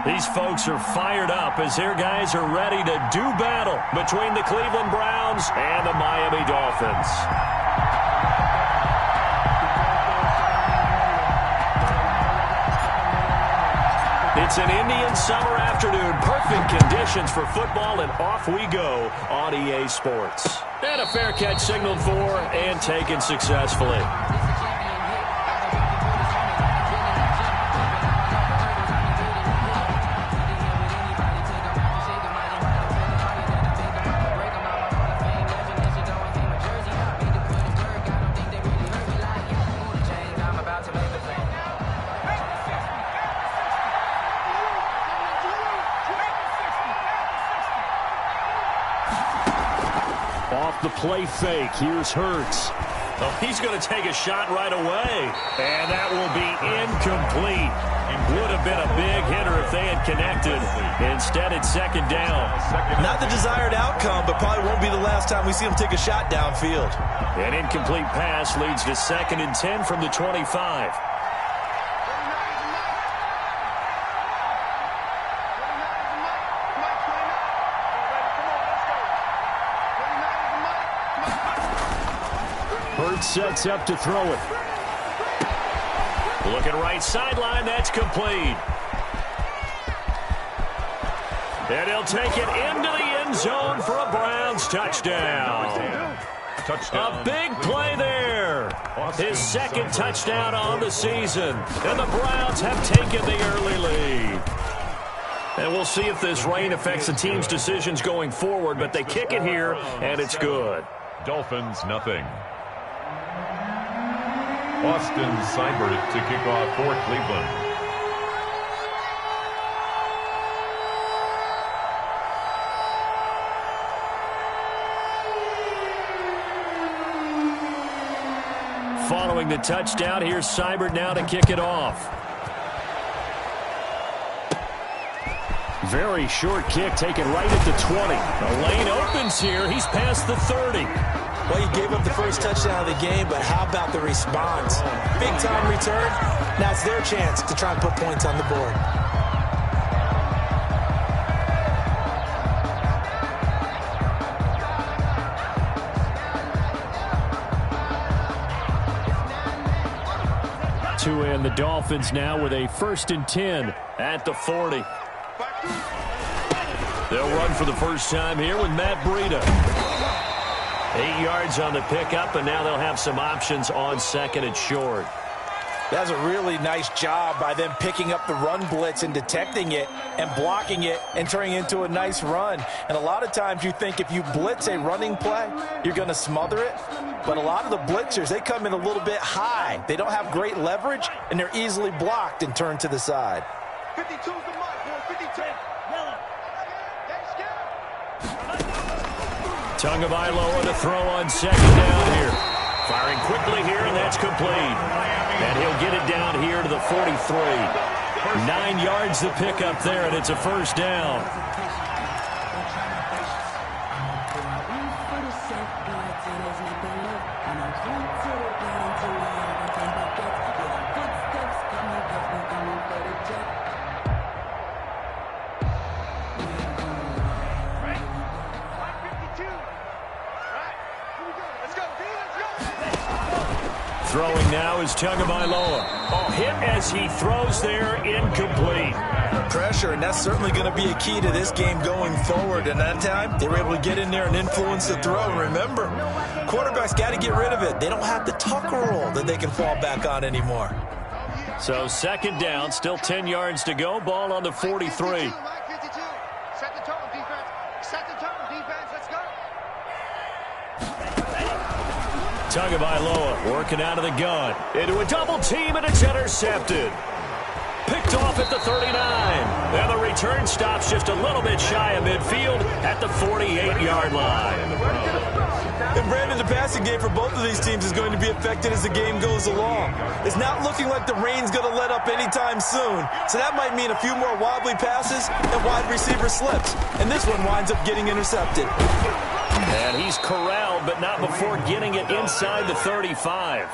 These folks are fired up as their guys are ready to do battle between the Cleveland Browns and the Miami Dolphins. It's an Indian summer afternoon. Perfect conditions for football, and off we go on EA Sports. And a fair catch signaled for and taken successfully. Off the play fake, here's Hurts. Oh, he's going to take a shot right away. And that will be incomplete. Would have been a big hitter if they had connected. Instead, it's second down. Not the desired outcome, but probably won't be the last time we see him take a shot downfield. An incomplete pass leads to 2nd and 10 from the 25. Sets up to throw it. Looking right sideline, that's complete. And he'll take it into the end zone for a Browns touchdown. A big play there. His 2nd touchdown on the season. And the Browns have taken the early lead. And we'll see if this rain affects the team's decisions going forward, but they kick it here, and it's good. Dolphins, nothing. Austin Seibert to kick off for Cleveland. Following the touchdown, here's Seibert now to kick it off. Very short kick taken right at the 20. The lane opens here. He's past the 30. Well, he gave up the first touchdown of the game, but how about the response? Big-time return. Now it's their chance to try and put points on the board. To end the Dolphins now with a 1st and 10 at the 40. They'll run for the first time here with Matt Breida. 8 yards on the pickup, and now they'll have some options on 2nd and short. That's a really nice job by them picking up the run blitz and detecting it and blocking it and turning it into a nice run. And a lot of times you think if you blitz a running play, you're going to smother it. But a lot of the blitzers, they come in a little bit high. They don't have great leverage, and they're easily blocked and turned to the side. 52's the mark, boy. 52. Tagovailoa to throw on 2nd down here. Firing quickly here, and that's complete. And he'll get it down here to the 43. 9 yards to pick up there, and it's a first down. Throwing now is Tagovailoa. Oh, hit as he throws there, incomplete. Pressure, and that's certainly going to be a key to this game going forward. And that time, they were able to get in there and influence the throw. Remember, quarterbacks got to get rid of it. They don't have the tucker roll that they can fall back on anymore. So 2nd down, still 10 yards to go. Ball on the 43. Set the tone, defense. Set the tone, defense. Let's go. Tagovailoa working out of the gun. Into a double team, and it's intercepted. Picked off at the 39. And the return stops just a little bit shy of midfield at the 48-yard line. And Brandon, the passing game for both of these teams is going to be affected as the game goes along. It's not looking like the rain's going to let up anytime soon. So that might mean a few more wobbly passes and wide receiver slips. And this one winds up getting intercepted. And he's corralled, but not before getting it inside the 35.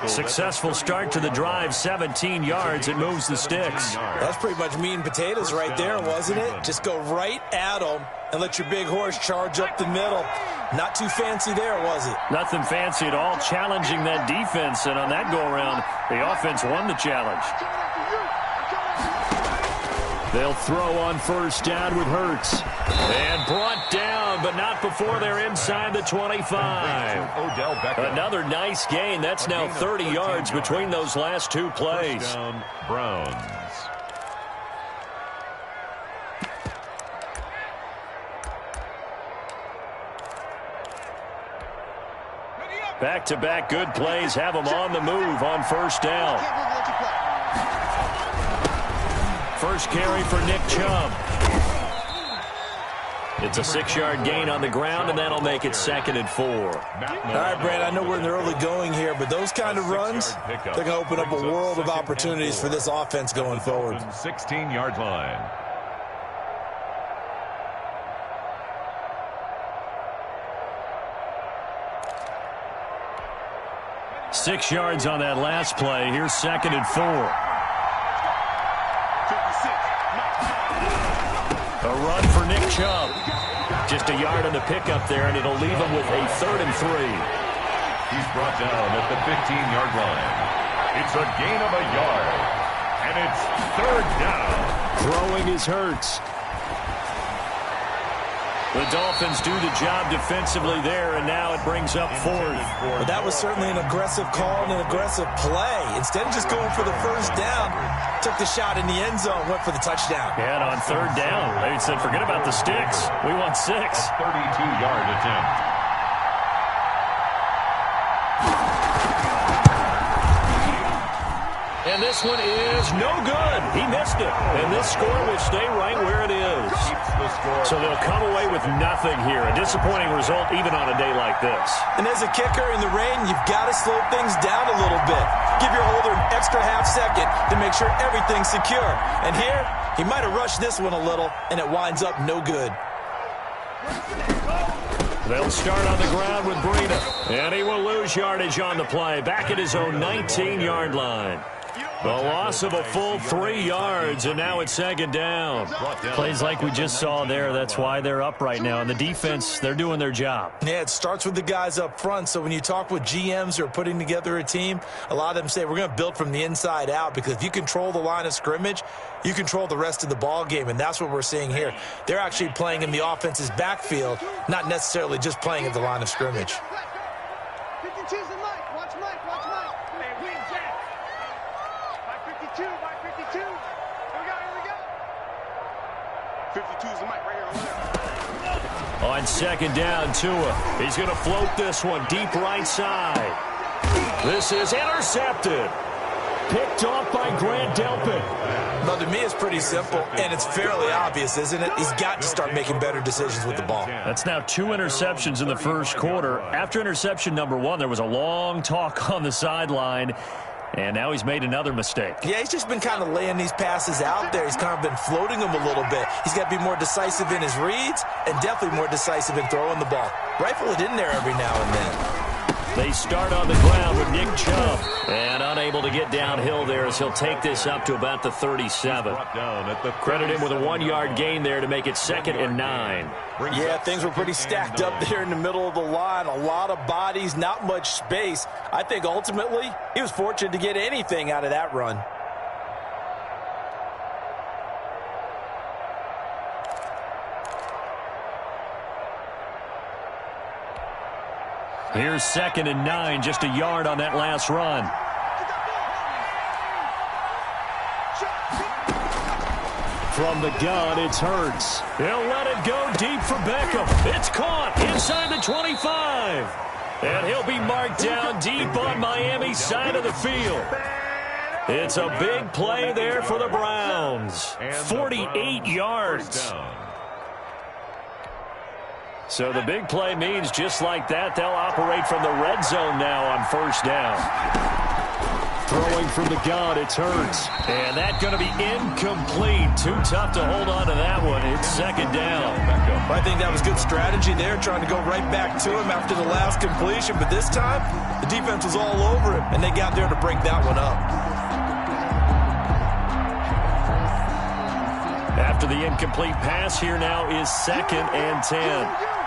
Successful start to the drive, 17 yards. It moves the sticks. That's pretty much meat and potatoes right there, wasn't it? Just go right at them and let your big horse charge up the middle. Not too fancy there, was it? Nothing fancy at all, challenging that defense. And on that go-around, the offense won the challenge. They'll throw on first down with Hurts. And brought down, but not before they're inside the 25. Another nice gain. That's now 30 yards between those last two plays. Browns. Back-to-back good plays have them on the move on first down. First carry for Nick Chubb. It's a 6-yard gain on the ground, and that'll make it 2nd and 4. All right, Brad, I know we're in the early going here, but those kind of runs, they're going to open up a world of opportunities for this offense going forward. 16-yard line. Six yards on that last play. Here's 2nd and 4. A run for Nick Chubb. Just a yard on the pickup there, and it'll leave him with a 3rd and 3. He's brought down at the 15-yard line. It's a gain of a yard, and it's 3rd down. Throwing is Hurts. The Dolphins do the job defensively there, and now it brings up 4th. But that was certainly an aggressive call and an aggressive play. Instead of just going for the first down, took the shot in the end zone, went for the touchdown. And on 3rd down, they said, forget about the sticks. We want 6. 32-yard attempt. And this one is no good. He missed it. And this score will stay right where it is. So they'll come away with nothing here. A disappointing result even on a day like this. And as a kicker in the rain, you've got to slow things down a little bit. Give your holder an extra half second to make sure everything's secure. And here, he might have rushed this one a little, and it winds up no good. They'll start on the ground with Breida. And he will lose yardage on the play. Back at his own 19-yard line. The loss of a full 3 yards, and now it's 2nd down. Plays like we just saw there. That's why they're up right now. And the defense, they're doing their job. Yeah, it starts with the guys up front. So when you talk with GMs who are putting together a team, a lot of them say we're going to build from the inside out, because if you control the line of scrimmage, you control the rest of the ball game, and that's what we're seeing here. They're actually playing in the offense's backfield, not necessarily just playing at the line of scrimmage. 52's the Mike. Watch Mike. Watch Mike. Hey, wing Jack. 552. 552. Here we go. 52's the Mike right here on the left. On 2nd down, Tua. He's going to float this one deep right side. This is intercepted. Picked off by Grant Delpit. Well, to me, it's pretty simple, and it's fairly obvious, isn't it? He's got to start making better decisions with the ball. That's now 2 interceptions in the first quarter. After interception number 1, there was a long talk on the sideline, and now he's made another mistake. Yeah, he's just been kind of laying these passes out there. He's kind of been floating them a little bit. He's got to be more decisive in his reads and definitely more decisive in throwing the ball. Rifle it in there every now and then. They start on the ground with Nick Chubb. And unable to get downhill there as he'll take this up to about the 37. Credit him with a 1-yard gain there to make it 2nd and 9. Yeah, things were pretty stacked up there in the middle of the line. A lot of bodies, not much space. I think ultimately he was fortunate to get anything out of that run. Here's 2nd and 9, just a yard on that last run. From the gun, it's Hurts. He'll let it go deep for Beckham. It's caught inside the 25. And he'll be marked down deep on Miami's side of the field. It's a big play there for the Browns. 48 yards. So the big play means just like that, they'll operate from the red zone now on first down. Throwing from the gun, it's Hurts. And that's going to be incomplete. Too tough to hold on to that one. It's second down. I think that was good strategy there, trying to go right back to him after the last completion. But this time, the defense was all over him, and they got there to break that one up. After the incomplete pass, here now is 2nd and 10.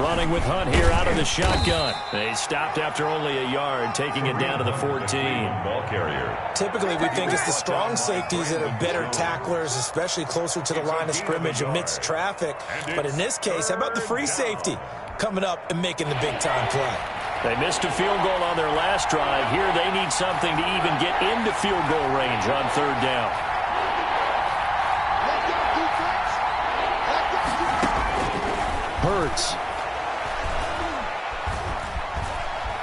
Running with Hunt here out of the shotgun. They stopped after only a yard, taking it down to the 14. Ball carrier. Typically, we think it's the strong safeties that are better tacklers, especially closer to the line of scrimmage amidst traffic. But in this case, how about the free safety coming up and making the big-time play? They missed a field goal on their last drive. Here they need something to even get into field goal range on 3rd down. Hurts.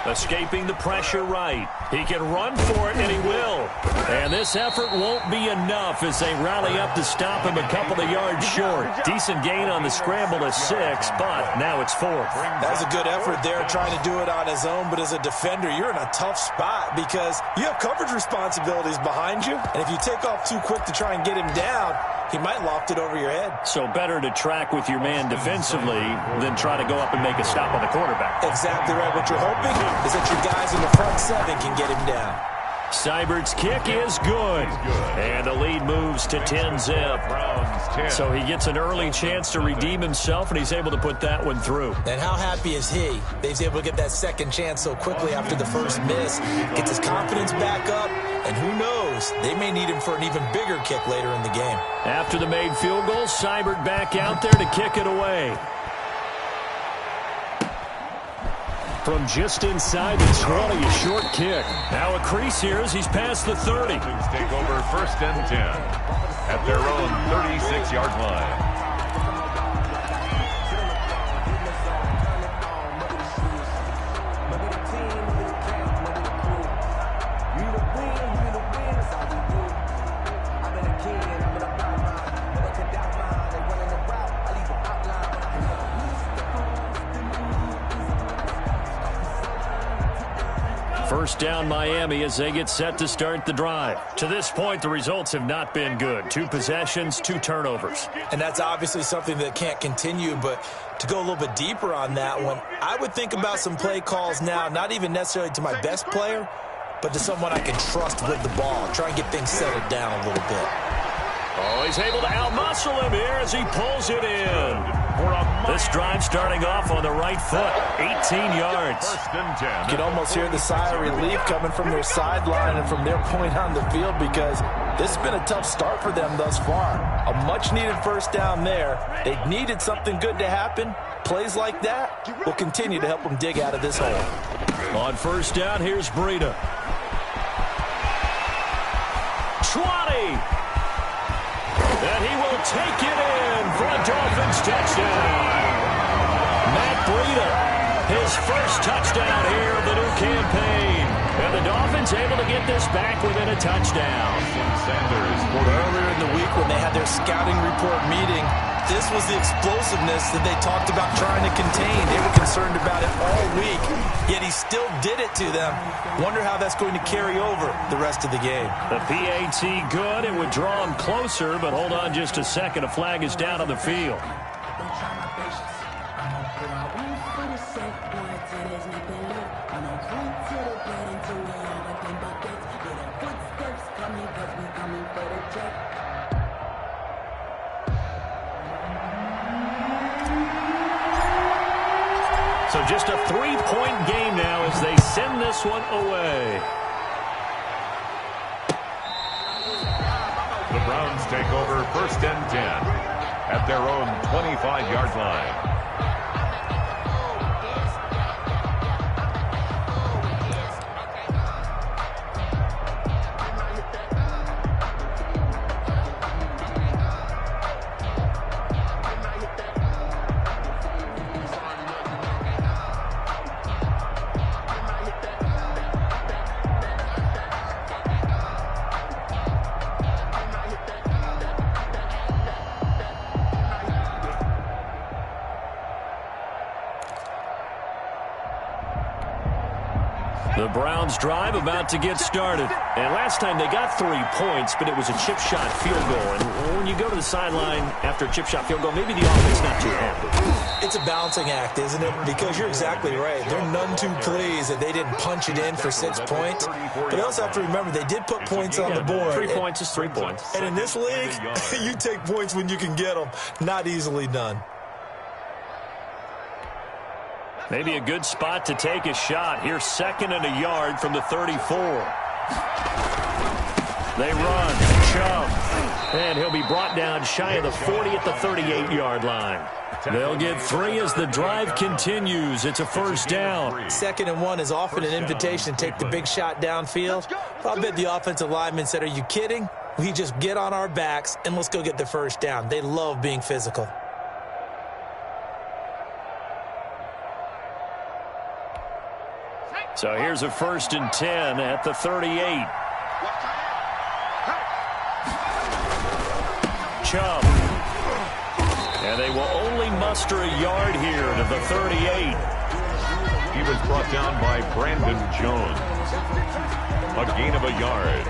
Escaping the pressure right. He can run for it, and he will. And this effort won't be enough as they rally up to stop him a couple of yards short. Decent gain on the scramble to 6, but now it's 4th. That was a good effort there, trying to do it on his own. But as a defender, you're in a tough spot because you have coverage responsibilities behind you. And if you take off too quick to try and get him down, he might loft it over your head. So better to track with your man defensively than try to go up and make a stop on the quarterback. Exactly right. What you're hoping is that your guys in the front 7 can get him down. Seibert's kick is good. And the lead moves to 10-zip. So he gets an early chance to redeem himself, and he's able to put that one through. And how happy is he that he's able to get that second chance so quickly after the first miss? Gets his confidence back up, and who knows, they may need him for an even bigger kick later in the game. After the made field goal, Seibert back out there to kick it away. From just inside the 20, a short kick. Now a crease here as he's past the 30. Take over 1st and 10 at their own 36-yard line. First down Miami as they get set to start the drive. To this point, the results have not been good. 2 possessions, 2 turnovers. And that's obviously something that can't continue, but to go a little bit deeper on that one, I would think about some play calls now, not even necessarily to my best player, but to someone I can trust with the ball. Try and get things settled down a little bit. Oh, he's able to outmuscle him here as he pulls it in. This drive starting off on the right foot, 18 yards. 1st and 10. You can almost hear the sigh of relief coming from their sideline and from their point on the field because this has been a tough start for them thus far. A much-needed first down there. They needed something good to happen. Plays like that will continue to help them dig out of this hole. On 1st down, here's Breida. 20. And he will take it in for a Dolphins touchdown. Matt Breida, his first touchdown here of the new campaign. And the Dolphins able to get this back within a touchdown. Sanders. Earlier in the week when they had their scouting report meeting, this was the explosiveness that they talked about trying to contain. They were concerned about it all week, yet he still did it to them. Wonder how that's going to carry over the rest of the game. The PAT good. It would draw him closer, but hold on just a second. A flag is down on the field. So just a 3-point game now as they send this one away. The Browns take over 1st and 10 at their own 25-yard line. The Browns drive about to get started. And last time they got 3 points, but it was a chip shot field goal. And when you go to the sideline after a chip shot field goal, maybe the offense not too happy. It's a balancing act, isn't it? Because you're exactly right. They're none too pleased that they didn't punch it in for 6 points. But they also have to remember they did put points on the board. 3 points is 3 points. And in this league, you take points when you can get them. Not easily done. Maybe a good spot to take a shot. Here's 2nd and a yard from the 34. They run. Chubb. And he'll be brought down shy of the 40 at the 38-yard line. They'll get 3 as the drive continues. It's a first down. 2nd and 1 is often an invitation to take the big shot downfield. I bet the offensive lineman said, are you kidding? We just get on our backs and let's go get the first down. They love being physical. So here's a 1st and 10 at the 38. Chubb. And they will only muster a yard here to the 38. He was brought down by Brandon Jones. A gain of a yard.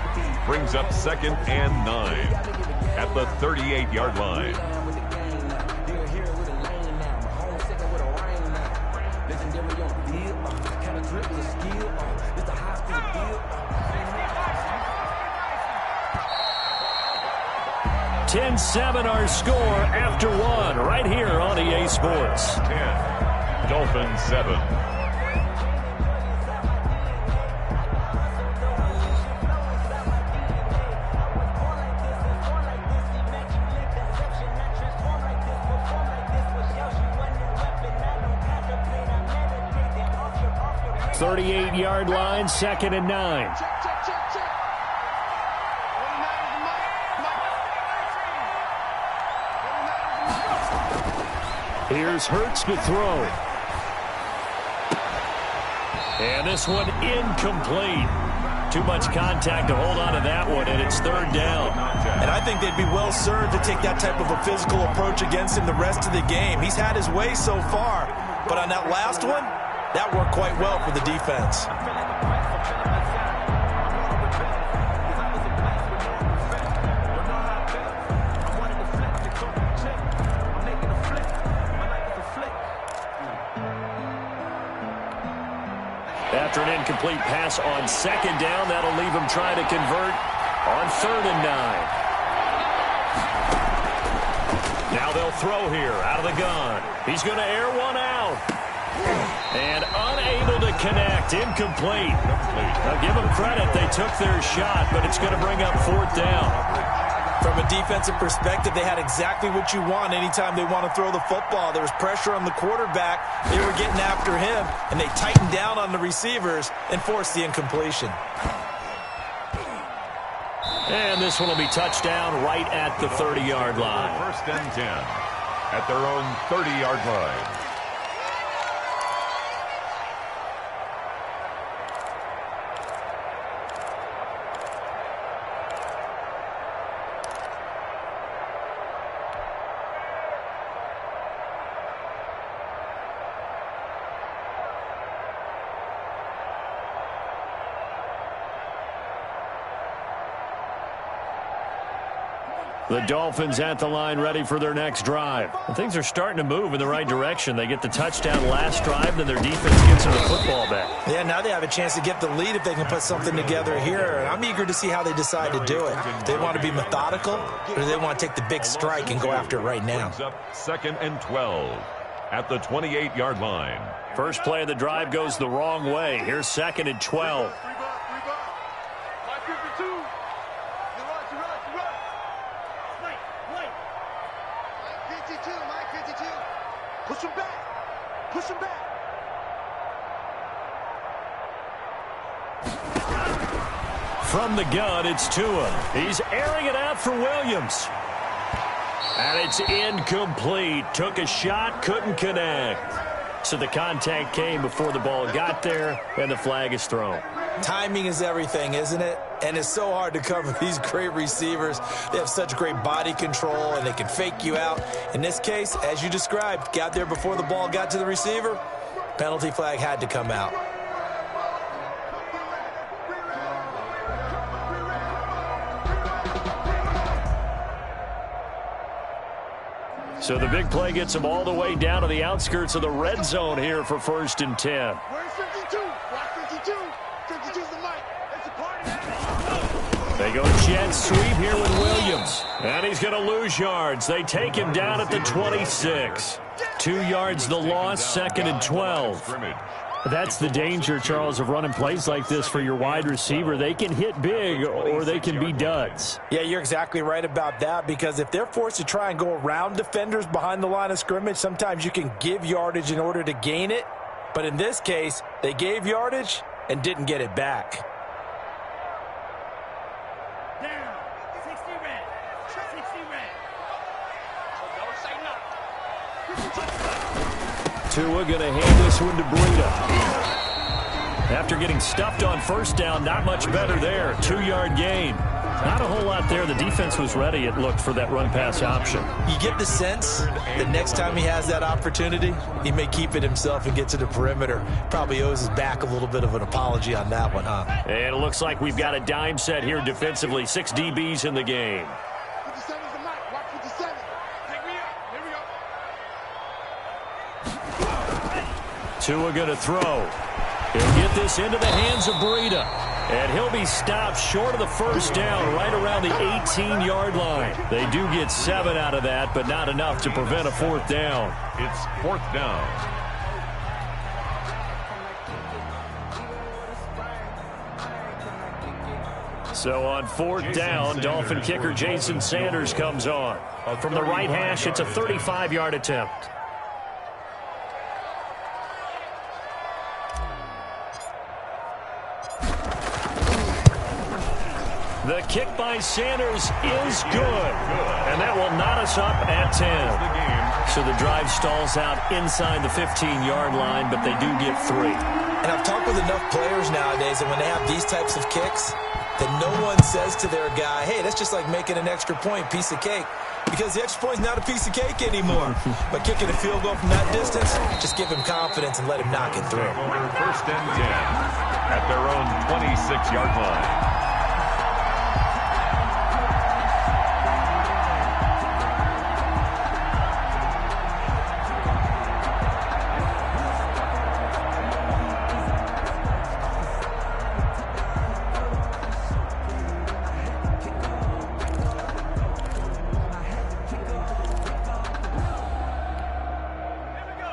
Brings up 2nd and 9 at the 38-yard line. (10-7) our score after 1 right here on EA Sports. 10, Dolphins 7. (38-yard line, 2nd and 9). Here's Hurts to throw. And this one incomplete. Too much contact to hold on to that one, and it's 3rd down. And I think they'd be well served to take that type of a physical approach against him the rest of the game. He's had his way so far, but on that last one, that worked quite well for the defense. After an incomplete pass on 2nd down, that'll leave him trying to convert on 3rd and 9. Now they'll throw here out of the gun. He's going to air one out. And unable to connect. Incomplete. Now give them credit. They took their shot, but it's going to bring up 4th down. From a defensive perspective, they had exactly what you want anytime they want to throw the football. There was pressure on the quarterback. They were getting after him, and they tightened down on the receivers and forced the incompletion. And this one will be touchdown right at the 30-yard line. 1st and 10 at their own 30-yard line. The Dolphins at the line ready for their next drive. And things are starting to move in the right direction. They get the touchdown last drive, then their defense gets them the football back. Yeah, now they have a chance to get the lead if they can put something together here. I'm eager to see how they decide to do it. Do they want to be methodical, or do they want to take the big strike and go after it right now? 2nd and 12 at the 28-yard line. First play of the drive goes the wrong way. Here's 2nd and 12. Push him back. Push him back. From the gun, it's Tua. He's airing it out for Williams. And it's incomplete. Took a shot, couldn't connect. So the contact came before the ball got there, and the flag is thrown. Timing is everything, isn't it? And it's so hard to cover these great receivers. They have such great body control, and they can fake you out. In this case, as you described, got there before the ball got to the receiver. Penalty flag had to come out. So the big play gets them all the way down to the outskirts of the red zone here for 1st and 10. Where's 52? Block 52. 52's the mic. It's a party. They go jet sweep here with Williams. And he's going to lose yards. They take him down at the 26. 2 yards the loss, 2nd and 12. That's the danger, Charles, of running plays like this for your wide receiver. They can hit big or they can be duds. Yeah, you're exactly right about that, because if they're forced to try and go around defenders behind the line of scrimmage, sometimes you can give yardage in order to gain it. But in this case, they gave yardage and didn't get it back. Down. 60 red. 60 red. So don't say nothing. Tua going to hand this one to Breida. After getting stuffed on 1st down, not much better there. 2-yard gain. Not a whole lot there. The defense was ready, it looked, for that run-pass option. You get the sense that next time he has that opportunity, he may keep it himself and get to the perimeter. Probably owes his back a little bit of an apology on that one, huh? And it looks like we've got a dime set here defensively. 6 DBs in the game. 57's the mic. Watch 57. Take me up. Here we go. Tua going to throw. He'll get this into the hands of Breida. And he'll be stopped short of the 1st down, right around the 18-yard line. They do get 7 out of that, but not enough to prevent a 4th down. It's 4th down. So on 4th down, Dolphin kicker Jason Sanders comes on. From the right hash, it's a 35-yard attempt. The kick by Sanders is good. And that will knot us up at 10. So the drive stalls out inside the 15-yard line, but they do get 3. And I've talked with enough players nowadays that when they have these types of kicks, that no one says to their guy, hey, that's just like making an extra point, piece of cake. Because the extra point is not a piece of cake anymore. But kicking a field goal from that distance, just give him confidence and let him knock it through. 1st and 10 at their own 26-yard line.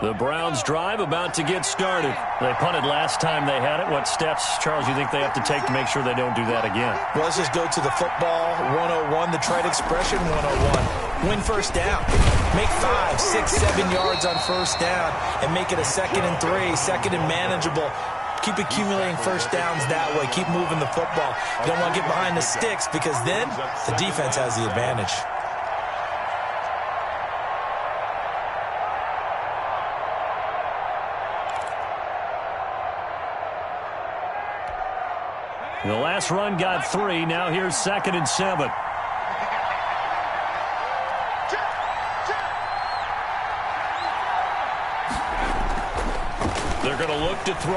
The Browns drive about to get started. They punted last time they had it. What steps, Charles, you think they have to take to make sure they don't do that again? Well, let's just go to the football 101, the trade expression 101. Win 1st down. Make 5, 6, 7 yards on 1st down and make it a 2nd and 3, 2nd and manageable. Keep accumulating 1st downs that way. Keep moving the football. You don't want to get behind the sticks because then the defense has the advantage. The last run got 3. Now here's 2nd and 7. They're going to look to throw.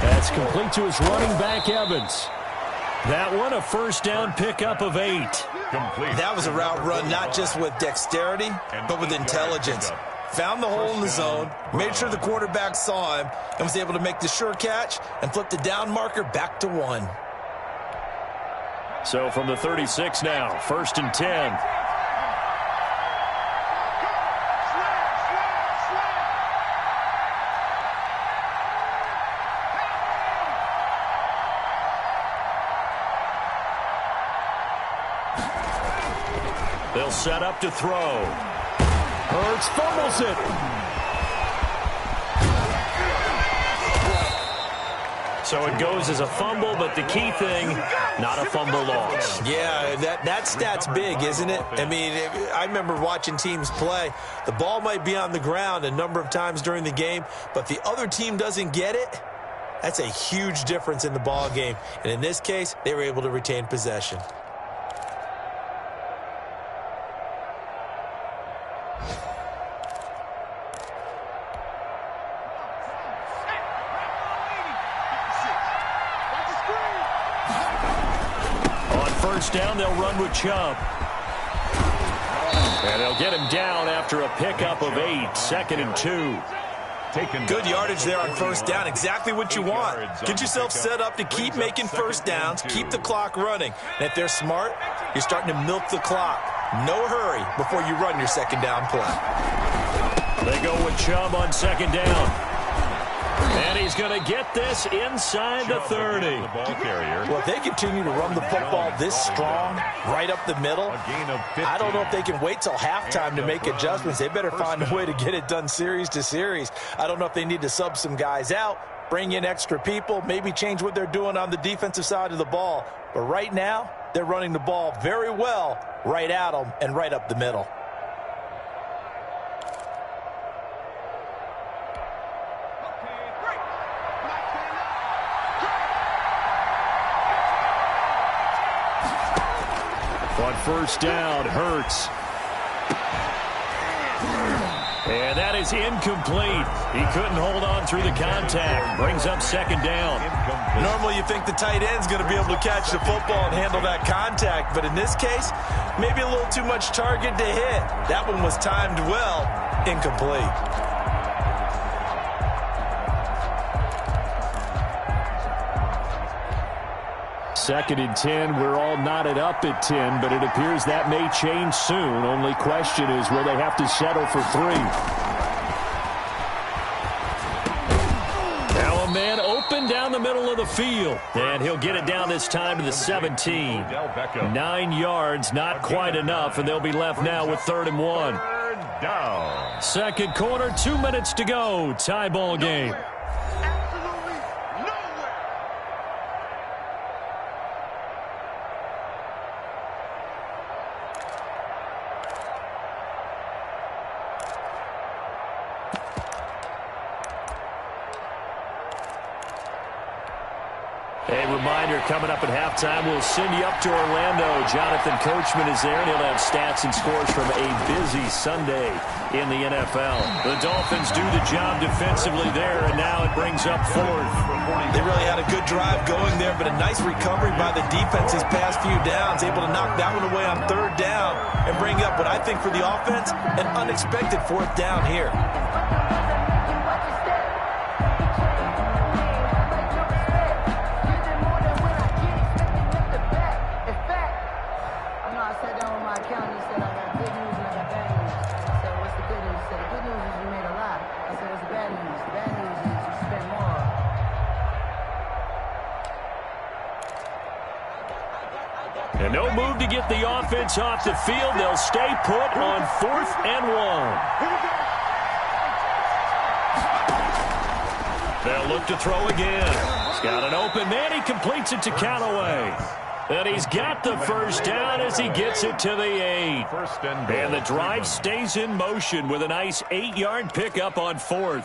That's complete to his running back, Evans. That one, a 1st down pickup of 8. Complete. That was a route run not just with dexterity, but with intelligence. Found the hole in the zone, made sure the quarterback saw him, and was able to make the sure catch and flip the down marker back to 1. So from the 36 now, 1st and 10. They'll set up to throw. Hurts fumbles it. So it goes as a fumble, but the key thing, not a fumble loss. Yeah, that stat's big, isn't it? I mean, I remember watching teams play. The ball might be on the ground a number of times during the game, but the other team doesn't get it. That's a huge difference in the ball game. And in this case, they were able to retain possession. Down, they'll run with Chubb. And they'll get him down after a pickup of 8, 2nd and 2. Good yardage there on first down. Exactly what you want. Get yourself set up to keep making first downs, keep the clock running. And if they're smart, you're starting to milk the clock. No hurry before you run your second down play. They go with Chubb on second down. And he's going to get this inside the 30. Well, if they continue to run the football this strong, right up the middle, I don't know if they can wait till halftime to make adjustments. They better find a way to get it done series to series. I don't know if they need to sub some guys out, bring in extra people, maybe change what they're doing on the defensive side of the ball. But right now, they're running the ball very well right at them and right up the middle. On first down, Hurts. And that is incomplete. He couldn't hold on through the contact. Brings up second down. Normally you think the tight end's going to be able to catch the football and handle that contact, but in this case, maybe a little too much target to hit. That one was timed well. Incomplete. Second and 10. We're all knotted up at 10, but it appears that may change soon. Only question is, will they have to settle for 3? Now a man open down the middle of the field. And he'll get it down this time to the 17. 9 yards, not quite enough, and they'll be left now with 3rd and 1. Second quarter, 2 minutes to go. Tie ball game. Coming up at halftime, we'll send you up to Orlando. Jonathan Coachman is there, and he'll have stats and scores from a busy Sunday in the NFL. The Dolphins do the job defensively there, and now it brings up 4th. They really had a good drive going there, but a nice recovery by the defense these past few downs, able to knock that one away on 3rd down and bring up what I think for the offense, an unexpected 4th down here. And no move to get the offense off the field. They'll stay put on 4th and 1. They'll look to throw again. He's got an open man. He completes it to Callaway. And he's got the first down as he gets it to the 8. And the drive stays in motion with a nice 8-yard pickup on 4th.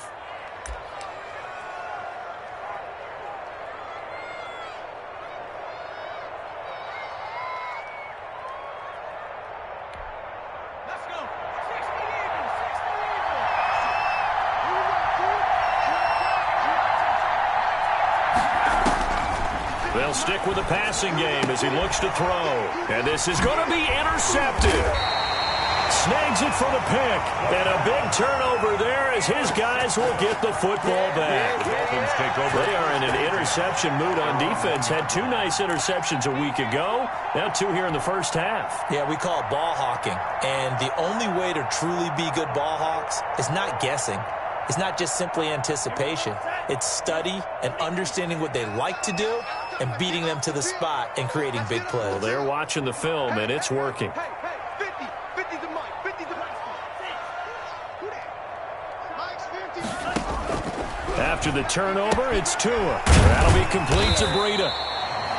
They'll stick with the passing game as he looks to throw. And this is going to be intercepted. Snags it for the pick. And a big turnover there as his guys will get the football back. They are in an interception mood on defense. Had 2 nice interceptions a week ago. Now 2 here in the first half. Yeah, we call it ball hawking. And the only way to truly be good ball hawks is not guessing. It's not just simply anticipation. It's study and understanding what they like to do and beating them to the spot and creating big plays. Well, they're watching the film, and it's working. After the turnover, it's Tua. That'll be complete to Breida.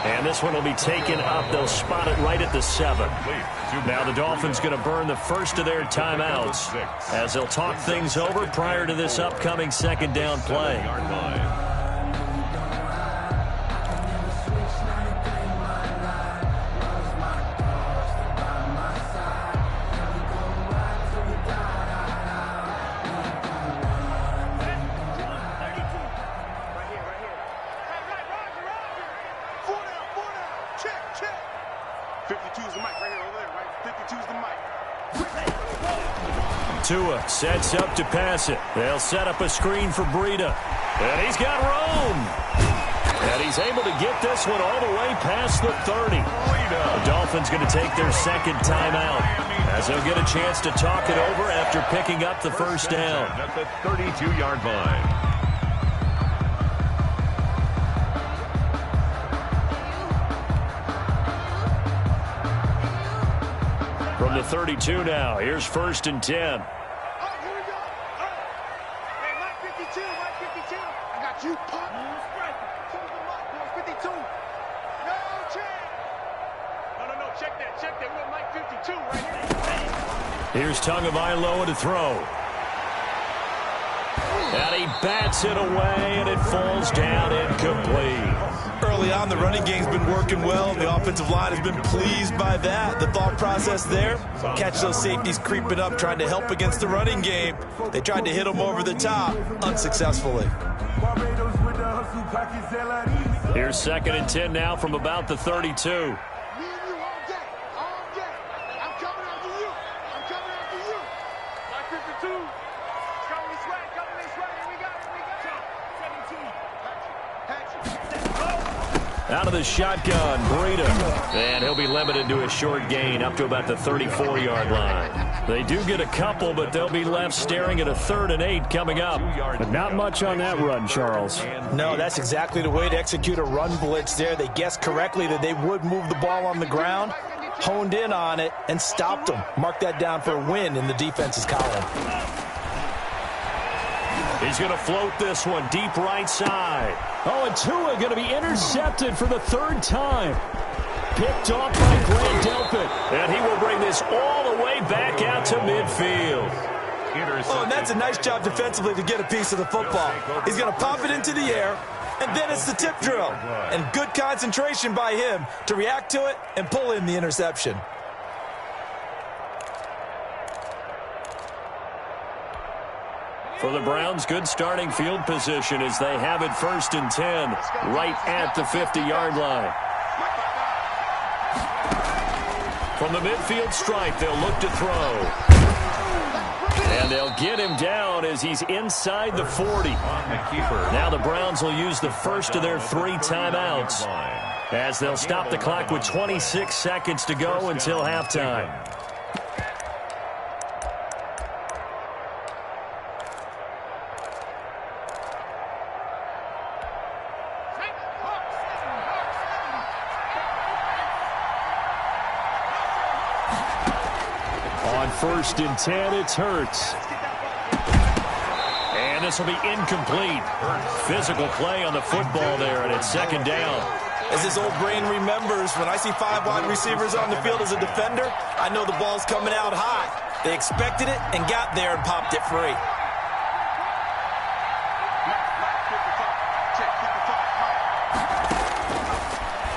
And this one will be taken up. They'll spot it right at the 7. Now the Dolphins going to burn the first of their timeouts as they'll talk things over prior to this upcoming second down play. Check. 52's the mic right here, over there, right? 52's the mic. Tua sets up to pass it. They'll set up a screen for Breida. And he's got room. And he's able to get this one all the way past the 30. The Dolphins going to take their second timeout as they'll get a chance to talk it over after picking up the first down. At the 32-yard line. From the 32 now, here's 1st and 10. Here we go. Hey, Mike 52, Mike 52. I got you, pop. Show them up, 52. No check. No, check that. We got Mike 52 right here. Here's Tagovailoa to throw. And he bats it away, and it falls down incomplete. Early on, the running game's been working well. The offensive line has been pleased by that. The thought process there, catch those safeties creeping up, trying to help against the running game. They tried to hit them over the top, unsuccessfully. Here's 2nd and 10 now from about the 32. Out of the shotgun, Breida. And he'll be limited to a short gain up to about the 34-yard line. They do get a couple, but they'll be left staring at a 3rd and 8 coming up. But not much on that run, Charles. No, that's exactly the way to execute a run blitz there. They guessed correctly that they would move the ball on the ground, honed in on it, and stopped them. Mark that down for a win in the defense's column. He's going to float this one deep right side. Oh, and Tua going to be intercepted for the 3rd time. Picked off by Grant Delpit. And he will bring this all the way back out to midfield. Oh, and that's a nice job defensively to get a piece of the football. He's going to pop it into the air, and then it's the tip drill. And good concentration by him to react to it and pull in the interception. For the Browns, good starting field position as they have it 1st and 10 right at the 50-yard line. From the midfield stripe, they'll look to throw. And they'll get him down as he's inside the 40. Now the Browns will use the first of their 3 timeouts as they'll stop the clock with 26 seconds to go until halftime. On 1st and 10, it's Hurts. And this will be incomplete. Physical play on the football there, and it's 2nd down. As his old brain remembers, when I see 5 wide receivers on the field as a defender, I know the ball's coming out high. They expected it and got there and popped it free.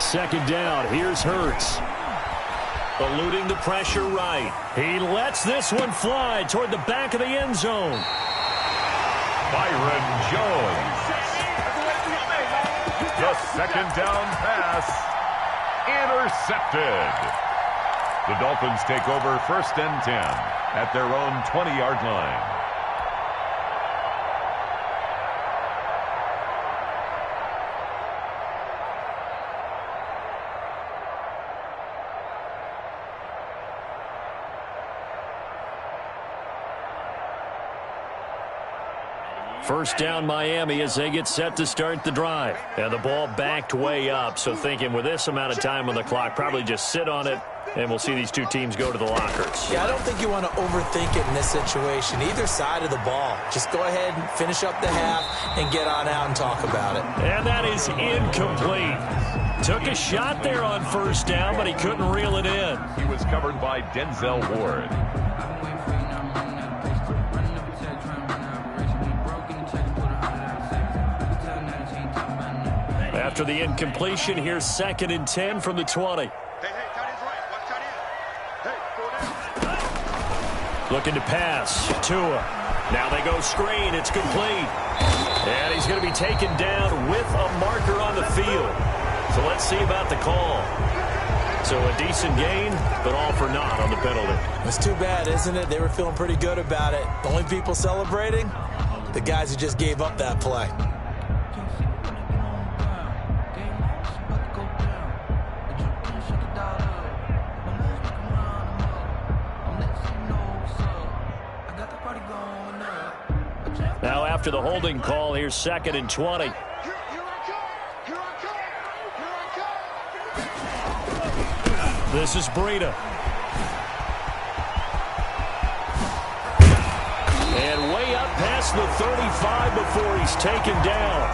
Second down, here's Hurts. Eluding the pressure right. He lets this one fly toward the back of the end zone. Byron Jones. The 2nd down pass. Intercepted. The Dolphins take over 1st and 10 at their own 20-yard line. First down Miami as they get set to start the drive. And the ball backed way up, so thinking with this amount of time on the clock, probably just sit on it, and we'll see these two teams go to the lockers. Yeah, I don't think you want to overthink it in this situation. Either side of the ball. Just go ahead and finish up the half and get on out and talk about it. And that is incomplete. Took a shot there on 1st down, but he couldn't reel it in. He was covered by Denzel Ward. After the incompletion, here's 2nd and 10 from the 20. Hey, tight end's right. Watch tight end. Hey, go down. Looking to pass. Tua. Now they go screen. It's complete. And he's going to be taken down with a marker on the field. So let's see about the call. So a decent gain, but all for naught on the penalty. It's too bad, isn't it? They were feeling pretty good about it. The only people celebrating, the guys who just gave up that play. Now after the holding call, here's 2nd and 20. This is Breida. And way up past the 35 before he's taken down.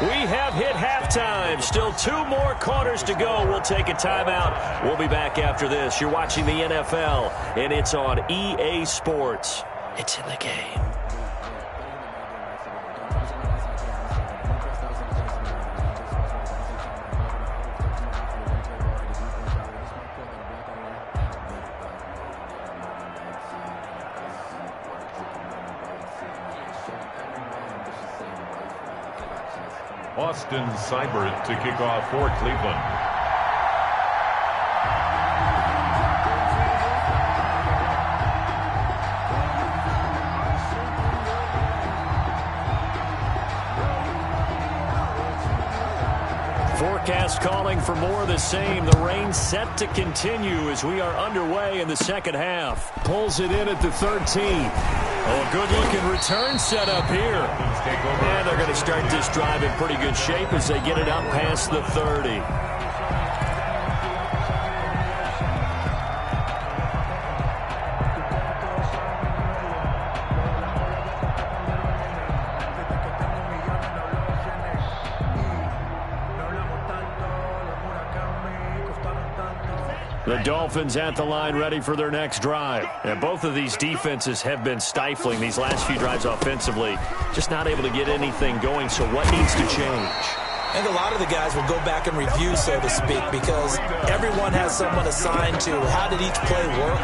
We have hit halftime. Still 2 more quarters to go. We'll take a timeout. We'll be back after this. You're watching the NFL, and it's on EA Sports. It's in the game. Austin Seibert to kick off for Cleveland. Forecast calling for more of the same. The rain set to continue as we are underway in the second half. Pulls it in at the 13. Oh, good-looking return set up here. And they're going to start this drive in pretty good shape as they get it up past the 30. The Dolphins at the line ready for their next drive. And both of these defenses have been stifling these last few drives offensively. Just not able to get anything going, so what needs to change? I think a lot of the guys will go back and review, so to speak, because everyone has someone assigned to how did each play work.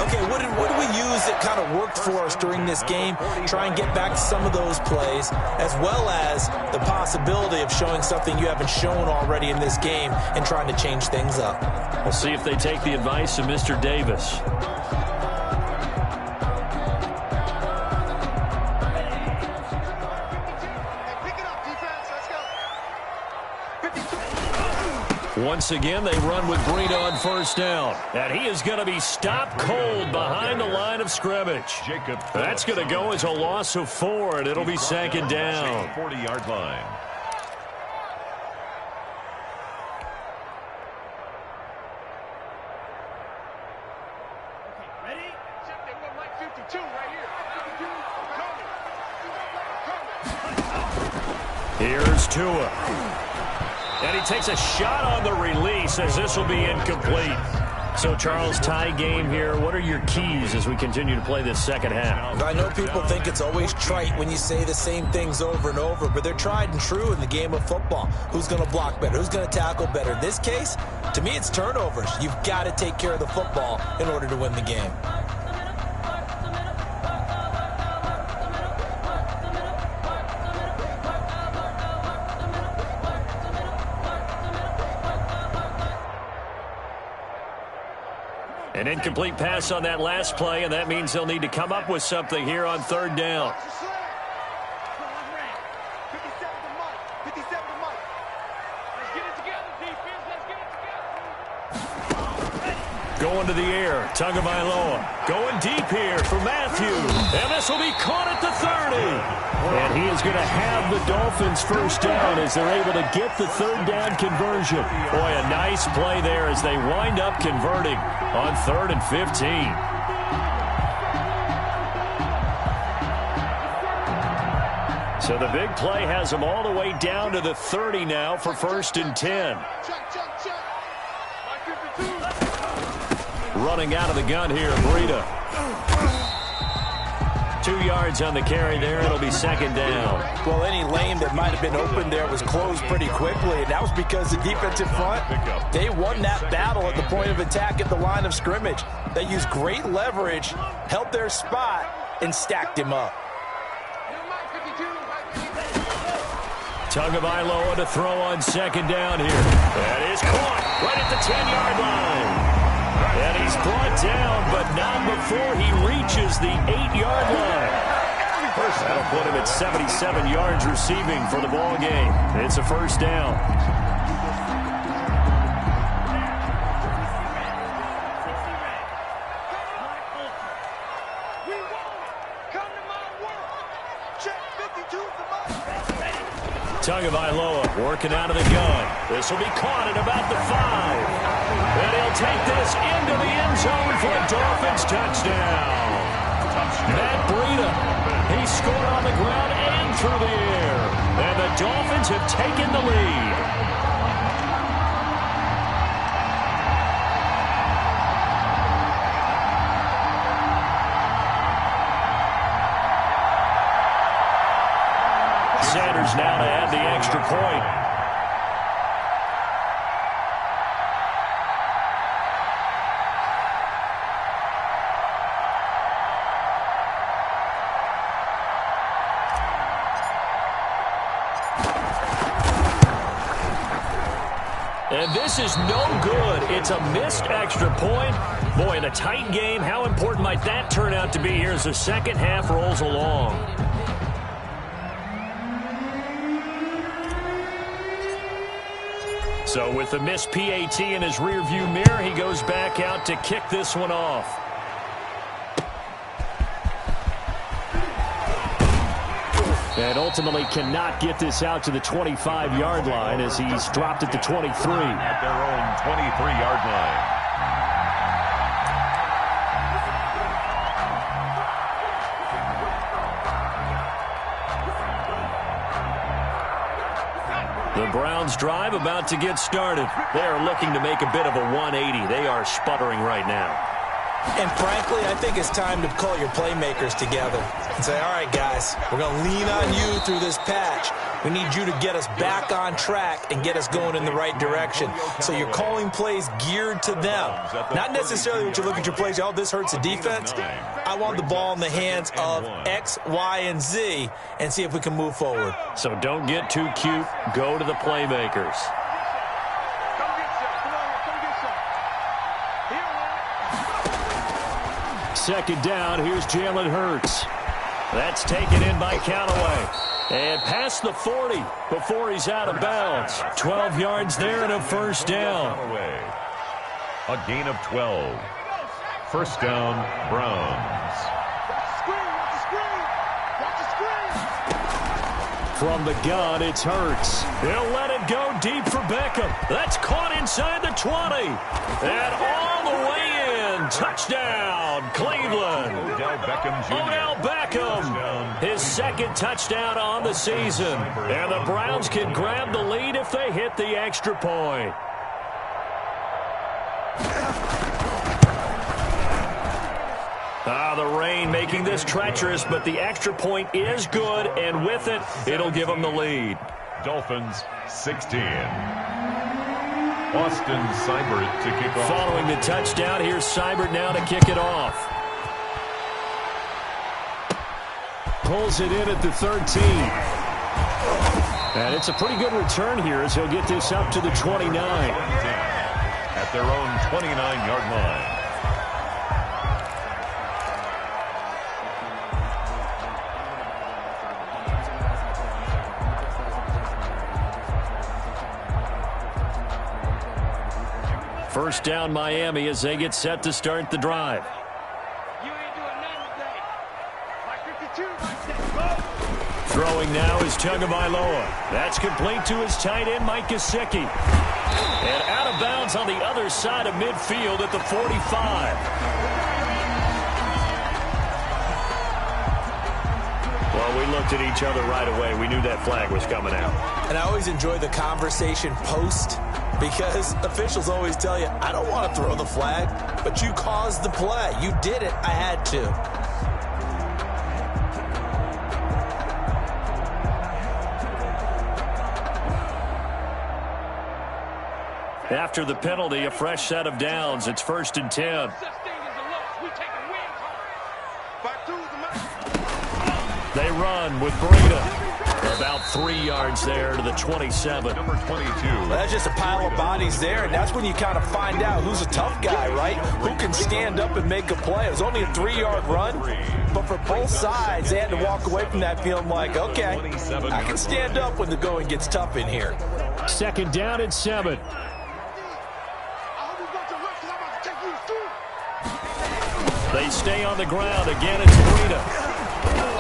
Okay, what did we use that kind of worked for us during this game? Try and get back to some of those plays, as well as the possibility of showing something you haven't shown already in this game and trying to change things up. We'll see if they take the advice of Mr. Davis. Once again, they run with Breida on first down. And he is going to be stopped cold behind the line of scrimmage. That's going to go as a loss of 4, and it'll be 2nd down. 40-yard line. Here's Tua. And he takes a shot on the release as this will be incomplete. So, Charles, tie game here. What are your keys as we continue to play this second half? I know people think it's always trite when you say the same things over and over, but they're tried and true in the game of football. Who's going to block better? Who's going to tackle better? In this case, to me, it's turnovers. You've got to take care of the football in order to win the game. An incomplete pass on that last play, and that means they'll need to come up with something here on 3rd down. Going to the air, Tagovailoa. Going deep here for Matthew. And this will be caught at the 30. And he is going to have the Dolphins first down as they're able to get the 3rd down conversion. Boy, a nice play there as they wind up converting on 3rd and 15. So the big play has them all the way down to the 30 now for 1st and 10. Running out of the gun here, Breida. 2 yards on the carry there. It'll be 2nd down. Well, any lane that might have been open there was closed pretty quickly, and that was because the defensive front, they won that battle at the point of attack at the line of scrimmage. They used great leverage, held their spot, and stacked him up. Tagovailoa to throw on second down here. That is caught right at the 10-yard line. And he's brought down, but not before he reaches the 8-yard line. That'll put him at 77 yards receiving for the ball game. It's a first down. Tagovailoa working out of the gun. This will be caught at about the 5. And he'll take this into the end zone for a Dolphins touchdown. Matt Breida, he scored on the ground and through the air. And the Dolphins have taken the lead. Sanders now to add the extra point. And this is no good. It's a missed extra point. Boy, in a tight game, how important might that turn out to be here as the second half rolls along? So with the missed PAT in his rearview mirror, he goes back out to kick this one off. And ultimately cannot get this out to the 25-yard line as he's dropped at the 23. At their own 23-yard line. The Browns drive about to get started. They are looking to make a bit of a 180. They are sputtering right now. And frankly, I think it's time to call your playmakers together and say, all right, guys, we're going to lean on you through this patch. We need you to get us back on track and get us going in the right direction. So you're calling plays geared to them. Not necessarily what you look at your plays, oh, this hurts the defense. I want the ball in the hands of X, Y, and Z and see if we can move forward. So don't get too cute. Go to the playmakers. Second down, here's Jalen Hurts. That's taken in by Callaway. And past the 40 before he's out of bounds. 12 yards there and a first down. A gain of 12. First down, Browns. From the gun, it's Hurts. He'll let it go deep for Beckham. That's caught inside the 20. And all the way in. Touchdown, Cleveland. Odell Beckham Jr. Odell Beckham. His second touchdown on the season. And the Browns can grab the lead if they hit the extra point. The rain making this treacherous, but the extra point is good, and with it, it'll give them the lead. Dolphins 16. Austin Seibert to kick off. Following the touchdown, here's Seibert now to kick it off. Pulls it in at the 13. And it's a pretty good return here as he'll get this up to the 29. At their own 29-yard line. First down, Miami, as they get set to start the drive. Throwing now is Tagovailoa. That's complete to his tight end, Mike Gesicki. And out of bounds on the other side of midfield at the 45. Well, we looked at each other right away. We knew that flag was coming out. And I always enjoy the conversation post, because officials always tell you, I don't want to throw the flag, but you caused the play. You did it. I had to. After the penalty, a fresh set of downs. It's 1st and 10. They run with Breida. About 3 yards there to the 27. Number 22. Well, that's just a pile of bodies there, and that's when you kind of find out who's a tough guy, right? Who can stand up and make a play. It was only a 3-yard run, but for both sides, they had to walk away from that feeling like, okay, I can stand up when the going gets tough in here. 2nd down and 7. They stay on the ground. Again, it's Breida.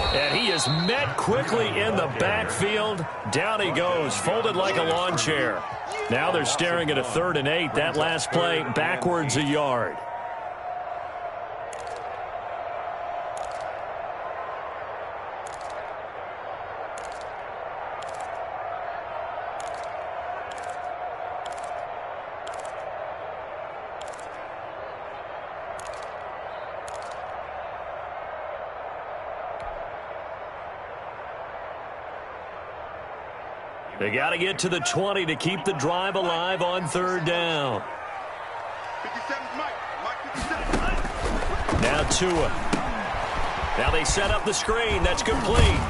And he is met quickly in the backfield. Down he goes, folded like a lawn chair. Now they're staring at a 3rd and 8. That last play, backwards a yard. They got to get to the 20 to keep the drive alive on 3rd down. 57 Mike. Mike 57. Now Tua. Now they set up the screen. That's complete.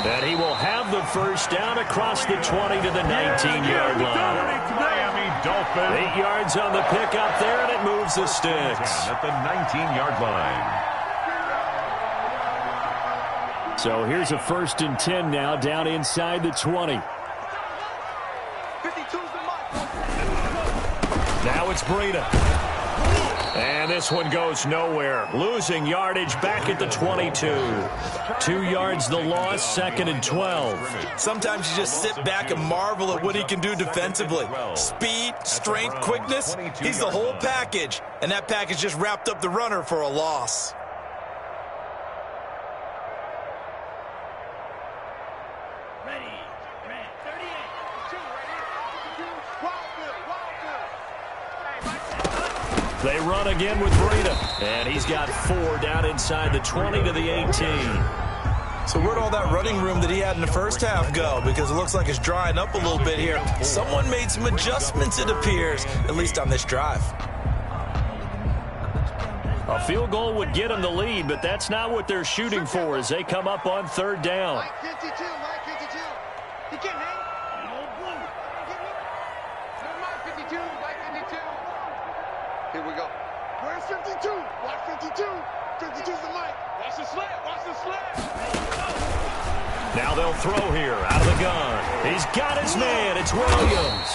And he will have the 1st down across the 20 to the 19-yard line. Miami Dolphins. 8 yards on the pickup there, and it moves the sticks. At the 19-yard line. So here's a 1st and 10 now, down inside the 20. Now it's Breida. And this one goes nowhere. Losing yardage back at the 22. 2 yards the loss, 2nd and 12. Sometimes you just sit back and marvel at what he can do defensively. Speed, strength, quickness, he's the whole package. And that package just wrapped up the runner for a loss. They run again with Breida. And he's got 4 down inside the 20 to the 18. So where'd all that running room that he had in the first half go? Because it looks like it's drying up a little bit here. Someone made some adjustments, it appears, at least on this drive. A field goal would get them the lead, but that's not what they're shooting for as they come up on 3rd down. Mike 52. Mike 52. He can't hang. Mike 52. Mike 52. Here we go. Where's 52? Watch 52. 52's the mic. Watch the slant. Watch the slant. Now they'll throw here out of the gun. He's got his man. It's Williams.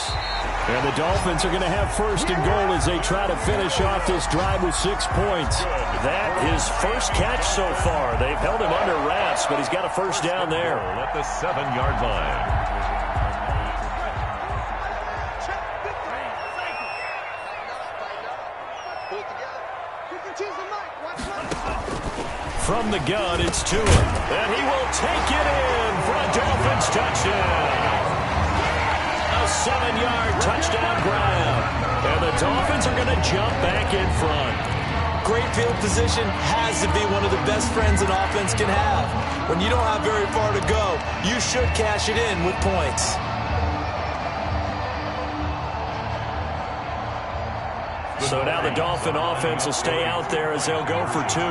And the Dolphins are going to have 1st and goal as they try to finish off this drive with 6 points. That his first catch so far. They've held him under wraps, but he's got a 1st down there. At the 7-yard line. From the gun, it's Tua. And he will take it in for a Dolphins touchdown. A 7-yard touchdown grab. And the Dolphins are going to jump back in front. Great field position has to be one of the best friends an offense can have. When you don't have very far to go, you should cash it in with points. So now the Dolphin offense will stay out there as they'll go for 2.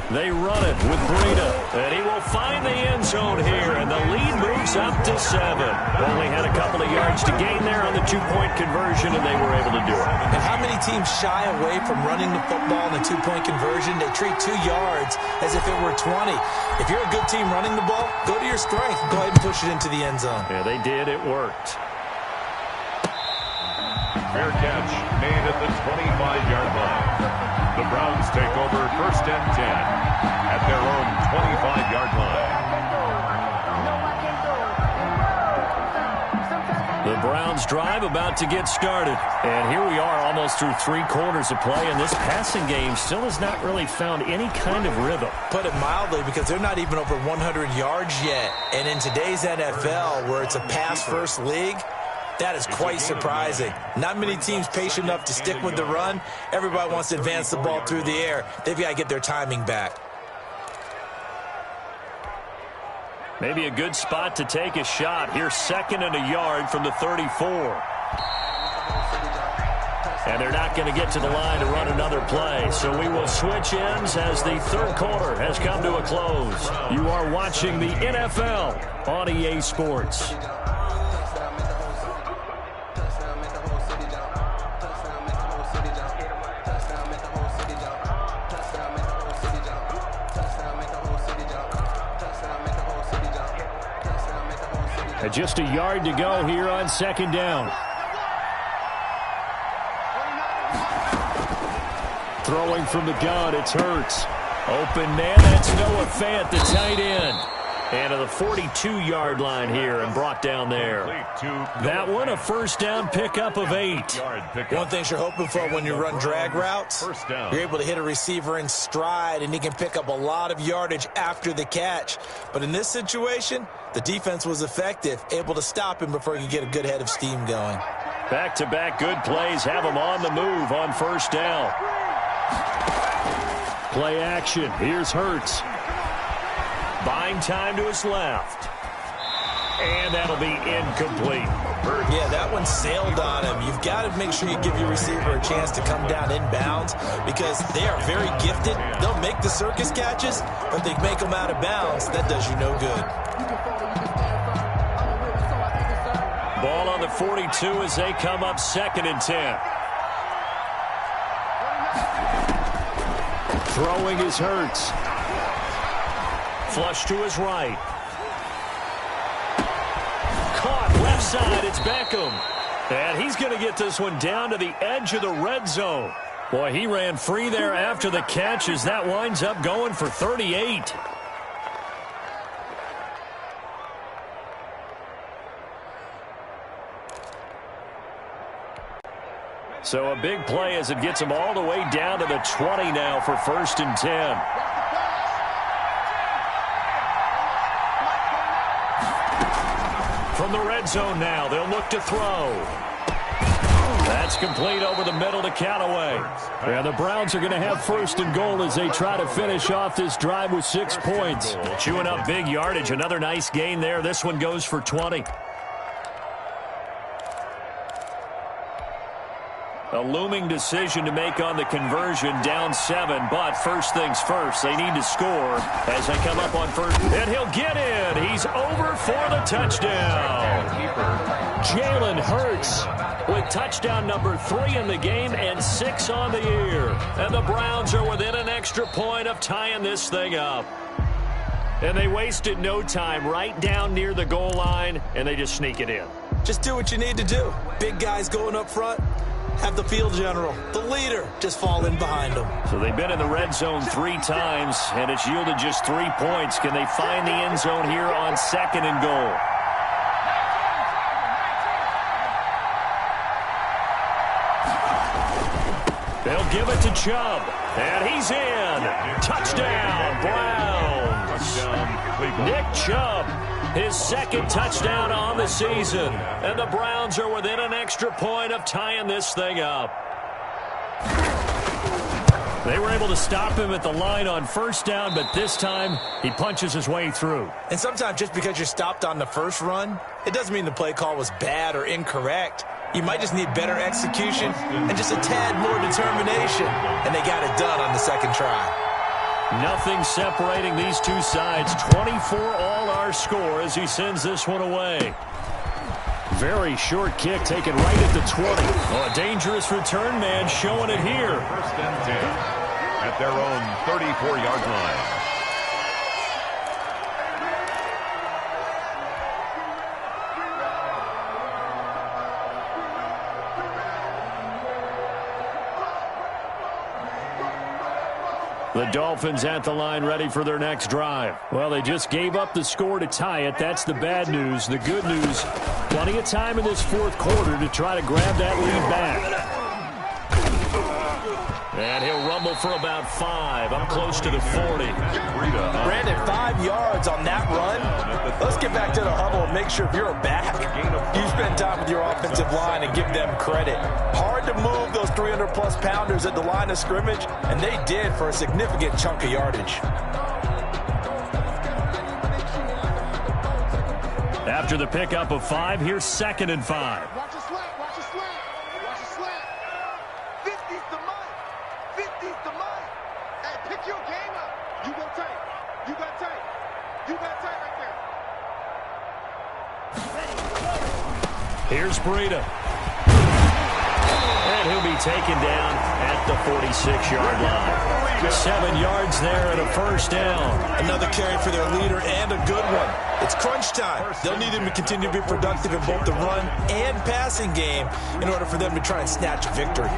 They run it with Breida, and he will find the end zone here, and the lead moves up to 7. Only had a couple of yards to gain there on the 2-point conversion, and they were able to do it. And how many teams shy away from running the football in the 2-point conversion? They treat 2 yards as if it were 20. If you're a good team running the ball, go to your strength. Go ahead and push it into the end zone. Yeah, they did. It worked. Fair catch made at the 25-yard line. The Browns take over 1st and 10 at their own 25-yard line. The Browns drive about to get started. And here we are almost through 3 quarters of play, and this passing game still has not really found any kind of rhythm. Put it mildly, because they're not even over 100 yards yet. And in today's NFL, where it's a pass-first league, That is quite surprising. Not many teams patient enough to stick with the run. Everybody wants to advance the ball through the air. They've got to get their timing back. Maybe a good spot to take a shot. Here's 2nd and a yard from the 34. And they're not going to get to the line to run another play. So we will switch ends as the third quarter has come to a close. You are watching the NFL on EA Sports. And just a yard to go here on 2nd down. Throwing from the gun, it's Hurts. Open man, that's Noah Fant, the tight end. And to the 42-yard line here and brought down there. That one, a first down pickup of 8. One thing you're hoping for when you run drag routes, you're able to hit a receiver in stride, and he can pick up a lot of yardage after the catch. But in this situation, the defense was effective, able to stop him before he could get a good head of steam going. Back-to-back good plays have him on the move on first down. Play action. Here's Hurts. Buying time to his left. And that'll be incomplete. Yeah, that one sailed on him. You've got to make sure you give your receiver a chance to come down inbounds because they are very gifted. They'll make the circus catches, but if they make them out of bounds, that does you no good. Ball on the 42 as they come up 2nd and 10. Throwing is Hurts. Flush to his right. Caught left side. It's Beckham. And he's going to get this one down to the edge of the red zone. Boy, he ran free there after the catch as that winds up going for 38. So a big play as it gets him all the way down to the 20 now for 1st and 10. From the red zone now, they'll look to throw. That's complete over the middle to Callaway. Yeah, the Browns are going to have 1st and goal as they try to finish off this drive with 6 points. Chewing up big yardage. Another nice gain there. This one goes for 20. A looming decision to make on the conversion, down 7, but first things first, they need to score as they come up on 1st. And he'll get in. He's over for the touchdown. Jalen Hurts with touchdown number 3 in the game and 6 on the year. And the Browns are within an extra point of tying this thing up. And they wasted no time right down near the goal line, and they just sneak it in. Just do what you need to do. Big guys going up front. Have the field general, the leader, just fall in behind them. So they've been in the red zone 3 times, and it's yielded just 3 points. Can they find the end zone here on 2nd and goal? They'll give it to Chubb, and he's in. Touchdown, Browns. Nick Chubb, his 2nd touchdown on the season. And the Browns are within an extra point of tying this thing up. They were able to stop him at the line on 1st down, but this time he punches his way through. And sometimes just because you're stopped on the first run, it doesn't mean the play call was bad or incorrect. You might just need better execution and just a tad more determination. And they got it done on the 2nd try. Nothing separating these two sides. 24 all our score as he sends this one away. Very short kick taken right at the 20. Oh, a dangerous return man showing it here. 1st and 10 at their own 34-yard line. The Dolphins at the line ready for their next drive. Well, they just gave up the score to tie it. That's the bad news. The good news, plenty of time in this 4th quarter to try to grab that lead back. And he'll rumble for about 5, up close to the 40. Brandon, 5 yards on that run. Let's get back to the huddle and make sure if you're a back, you spend time with your offensive line and give them credit. Hard to move those 300-plus pounders at the line of scrimmage, and they did for a significant chunk of yardage. After the pickup of 5, here's 2nd and 5. Watch a slant, watch a slant, watch a slant. 50's the mic, 50's the mic. Hey, pick your game up. You go tight, you got tight, you got tight right there. Here's Breida. And he'll be taken down at the 46-yard line. 7 yards there and a first down. Another carry for their leader and a good one. It's crunch time. They'll need him to continue to be productive in both the run and passing game in order for them to try and snatch a victory.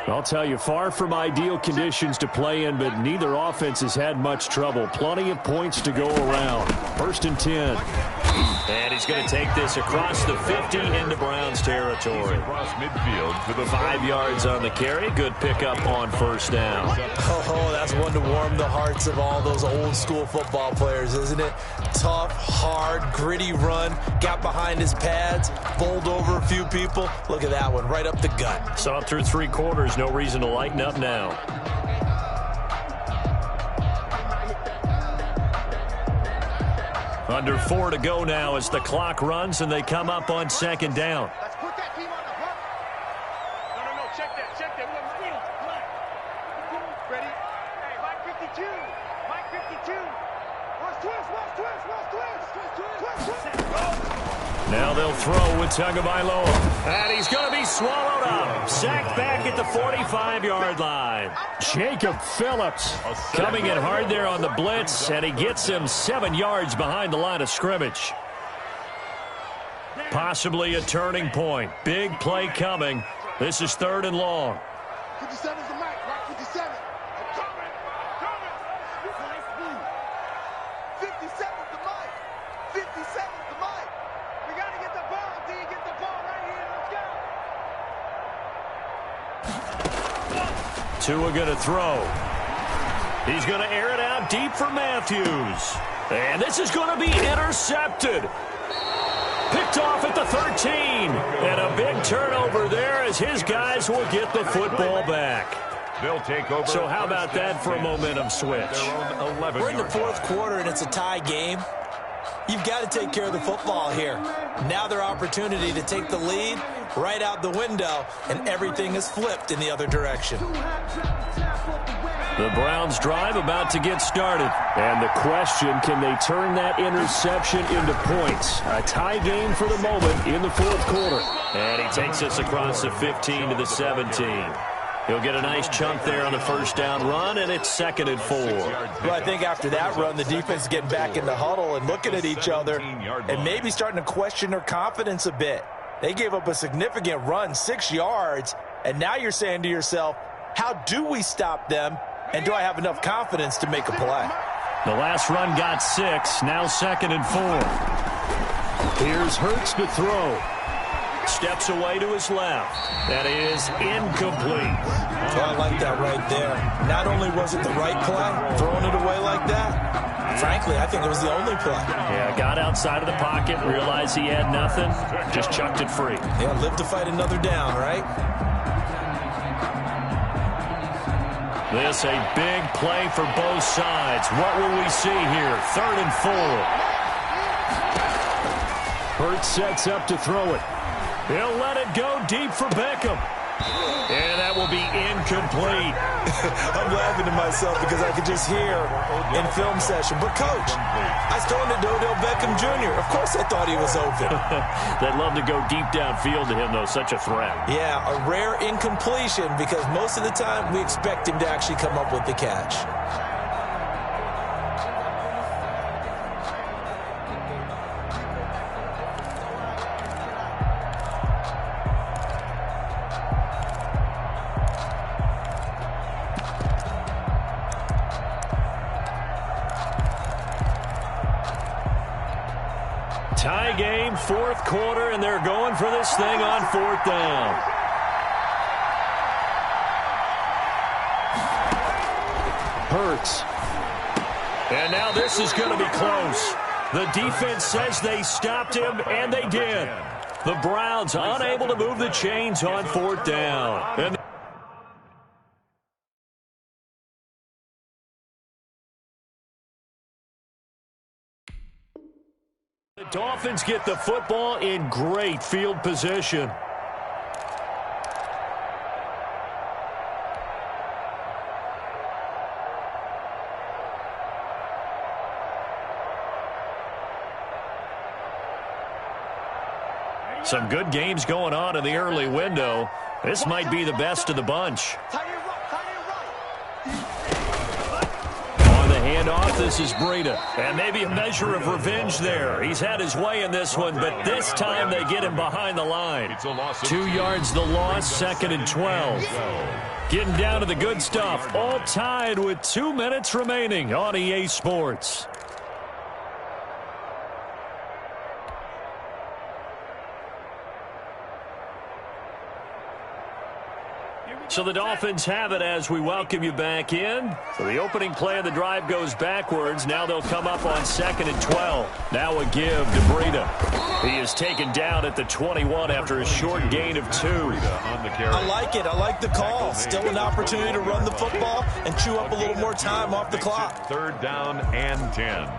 I'll tell you, far from ideal conditions to play in, but neither offense has had much trouble. Plenty of points to go around. 1st and 10. And he's going to take this across the 50 into Browns territory. Across midfield to the 5 yards on the carry. Good pickup on first down. Oh, that's one to warm the hearts of all those old school football players, isn't it? Tough, hard, gritty run. Got behind his pads, bowled over a few people. Look at that one, right up the gut. Saw it through 3 quarters. No reason to lighten up now. Under 4 to go now as the clock runs and they come up on 2nd down. Let's put that team on the hook. No, check that. We want to steal. Ready? Hey, Mike 52. Mike 52. Watch twist. Now they'll throw with Tagovailoa. And he's going to be swallowed up. Sacked back at the 45-yard line. Jacob Phillips Coming in hard there on the blitz, and he gets him 7 yards behind the line of scrimmage. Possibly a turning point. Big play coming. This is 3rd and long. 57's the mic. Mark 57. I'm coming. 57's the mic. 57's the mic. We got to get the ball, D. Get the ball right here. Let's go. Tua going to throw. He's going to air it out deep for Matthews. And this is going to be intercepted. Picked off at the 13. And a big turnover there as his guys will get the football back. They'll take over. So how about that for a momentum switch? We're in the 4th quarter and it's a tie game. You've got to take care of the football here. Now their opportunity to take the lead right out the window, and everything is flipped in the other direction. The Browns drive about to get started. And the question, can they turn that interception into points? A tie game for the moment in the 4th quarter. And he takes us across the 15 to the 17. He'll get a nice chunk there on the first down run, and it's 2nd and 4. Well, I think after that run, the defense is getting back in the huddle and looking at each other and maybe starting to question their confidence a bit. They gave up a significant run, 6 yards, and now you're saying to yourself, how do we stop them, and do I have enough confidence to make a play? The last run got 6, now 2nd and 4. Here's Hurts to throw. Steps away to his left. That is incomplete. So I like that right there. Not only was it the right play, throwing it away like that, frankly, I think it was the only play. Yeah, got outside of the pocket, realized he had nothing, just chucked it free. Yeah, live to fight another down, right? This a big play for both sides. What will we see here? 3rd and 4. Hurts sets up to throw it. He'll let it go deep for Beckham. And that will be incomplete. I'm laughing to myself because I could just hear in film session, but coach, I was throwing it to Odell Beckham Jr. Of course I thought he was open. They'd love to go deep downfield to him, though. Such a threat. Yeah, a rare incompletion because most of the time we expect him to actually come up with the catch. the game, fourth quarter, and they're going for this thing on fourth down. Hurts. And now this is going to be close. The defense says they stopped him, and they did. The Browns unable to move the chains on fourth down. And the Dolphins get the football in great field position. Some good games going on in the early window. This might be the best of the bunch. On the handoff, this is Breida. And maybe a measure of revenge there. He's had his way in this one, but this time they get him behind the line. 2 yards the loss, 2nd and 12. Getting down to the good stuff. All tied with 2 minutes remaining on EA Sports. So the Dolphins have it as we welcome you back in. So the opening play of the drive goes backwards. Now they'll come up on 2nd and 12. Now a give to Breida. He is taken down at the 21 after a short gain of 2. I like it. I like the call. Still an opportunity to run the football and chew up a little more time off the clock. 3rd down and 10.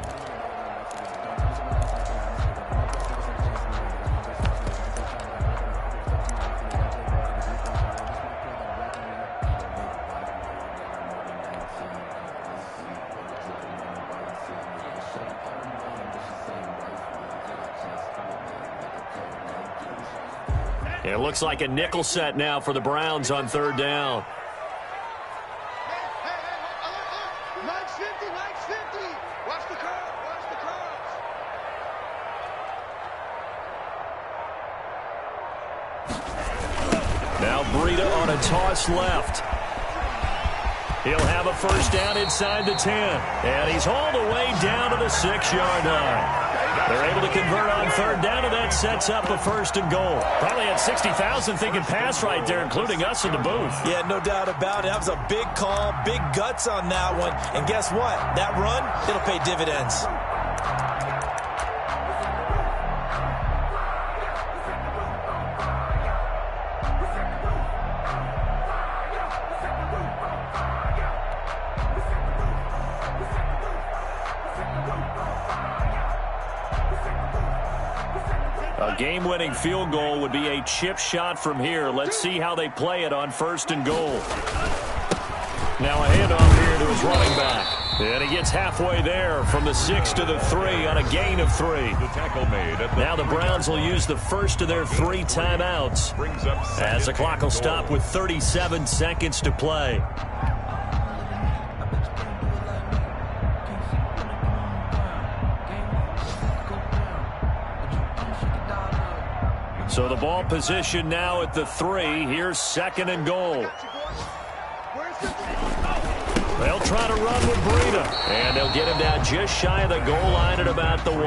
It looks like a nickel set now for the Browns on 3rd down. Max 50, Max 50. Watch the curve, watch the curves. Now Breida on a toss left. He'll have a 1st down inside the 10. And he's all the way down to the 6-yard line. They're able to convert on 3rd down, and that sets up a 1st and goal. Probably had 60,000 thinking pass right there, including us in the booth. Yeah, no doubt about it. That was a big call, big guts on that one. And guess what? That run, it'll pay dividends. A game-winning field goal would be a chip shot from here. Let's see how they play it on 1st and goal. Now a handoff here to his running back. And he gets halfway there from the 6 to the 3 on a gain of 3. The tackle made at the now the Browns will use the first of their 3 timeouts as the clock will stop with 37 seconds to play. So the ball position now at the 3. Here's 2nd and goal. They'll try to run with Breida. And they'll get him down just shy of the goal line at about the 1.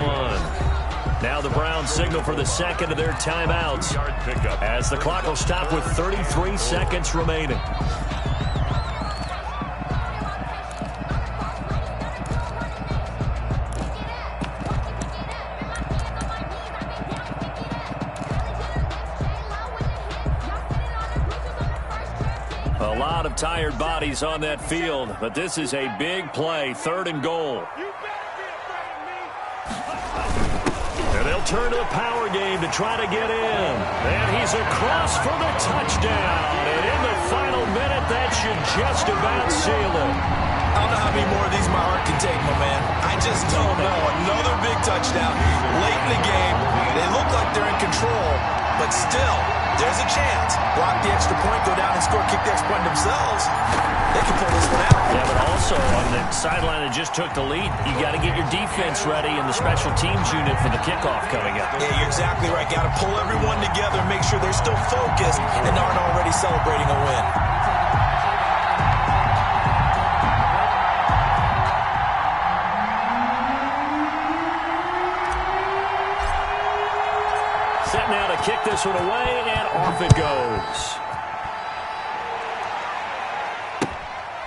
Now the Browns signal for the 2nd of their timeouts as the clock will stop with 33 seconds remaining. A lot of tired bodies on that field, but this is a big play, 3rd and goal. And they'll turn to the power game to try to get in. And he's across for the touchdown. And in the final minute, that should just about seal it. I don't know how many more of these my heart can take, my man. I just don't know. Another big touchdown late in the game. They look like they're in control, but still, there's a chance. Block the extra point, go down and score, kick the extra point themselves. They can pull this one out. Yeah, but also on the sideline that just took the lead, you got to get your defense ready and the special teams unit for the kickoff coming up. Yeah, you're exactly right. Got to pull everyone together, make sure they're still focused and aren't already celebrating a win. kick this one away, and off it goes.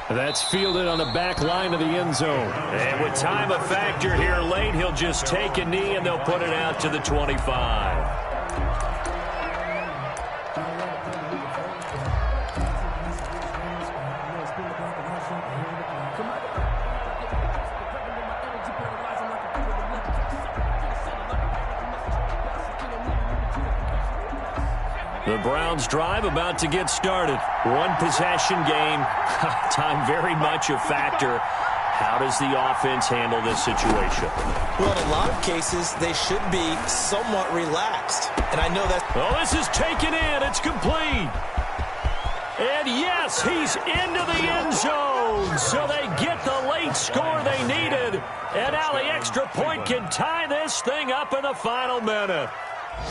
That's fielded on the back line of the end zone. And with time a factor here late, he'll just take a knee, and they'll put it out to the 25. The Browns drive about to get started. One possession game. Time very much a factor. How does the offense handle this situation? Well, in a lot of cases, they should be somewhat relaxed. And I know that... Oh, this is taken in. It's complete. And yes, he's into the end zone. So they get the late score they needed. And now the extra point can tie this thing up in the final minute.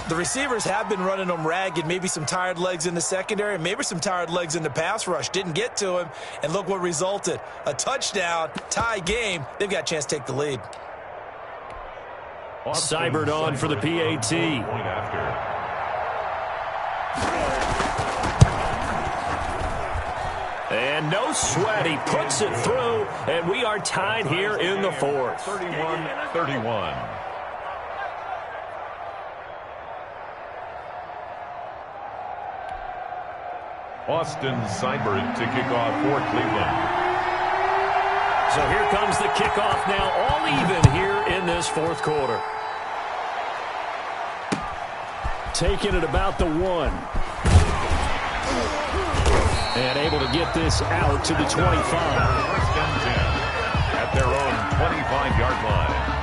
The receivers have been running them ragged. Maybe some tired legs in the secondary, maybe some tired legs in the pass rush. Didn't get to him, and look what resulted. A touchdown, tie game. They've got a chance to take the lead. Seibert on for the PAT. And no sweat. He puts it through, and we are tied here in the fourth. 31-31. Austin Seibert to kick off for Cleveland. So here comes the kickoff now, all even here in this fourth quarter. Taking it about the 1. And able to get this out to the 25. First and 10 at their own 25-yard line.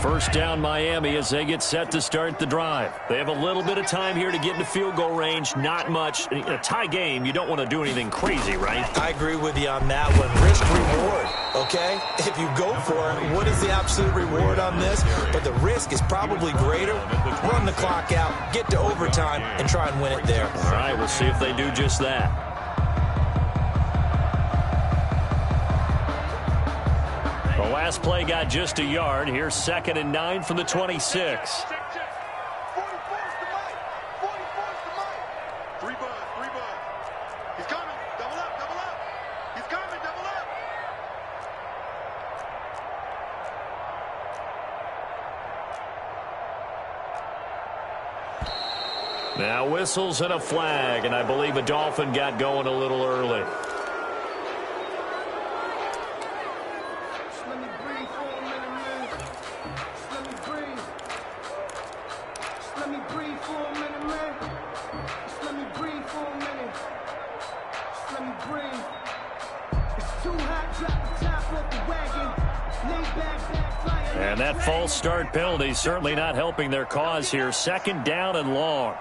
First down Miami as they get set to start the drive. They have a little bit of time here to get into field goal range. Not much. In a tie game, you don't want to do anything crazy, right? I agree with you on that one. Risk-reward, okay? If you go for it, what is the absolute reward on this? But the risk is probably greater. Run the clock out, get to overtime, and try and win it there. All right, we'll see if they do just that. The last play got just a yard. Here's 2nd and 9 from the 26. Now whistles and a flag, and I believe a Dolphin got going a little early. And that false start penalty certainly not helping their cause here. 2nd down and long.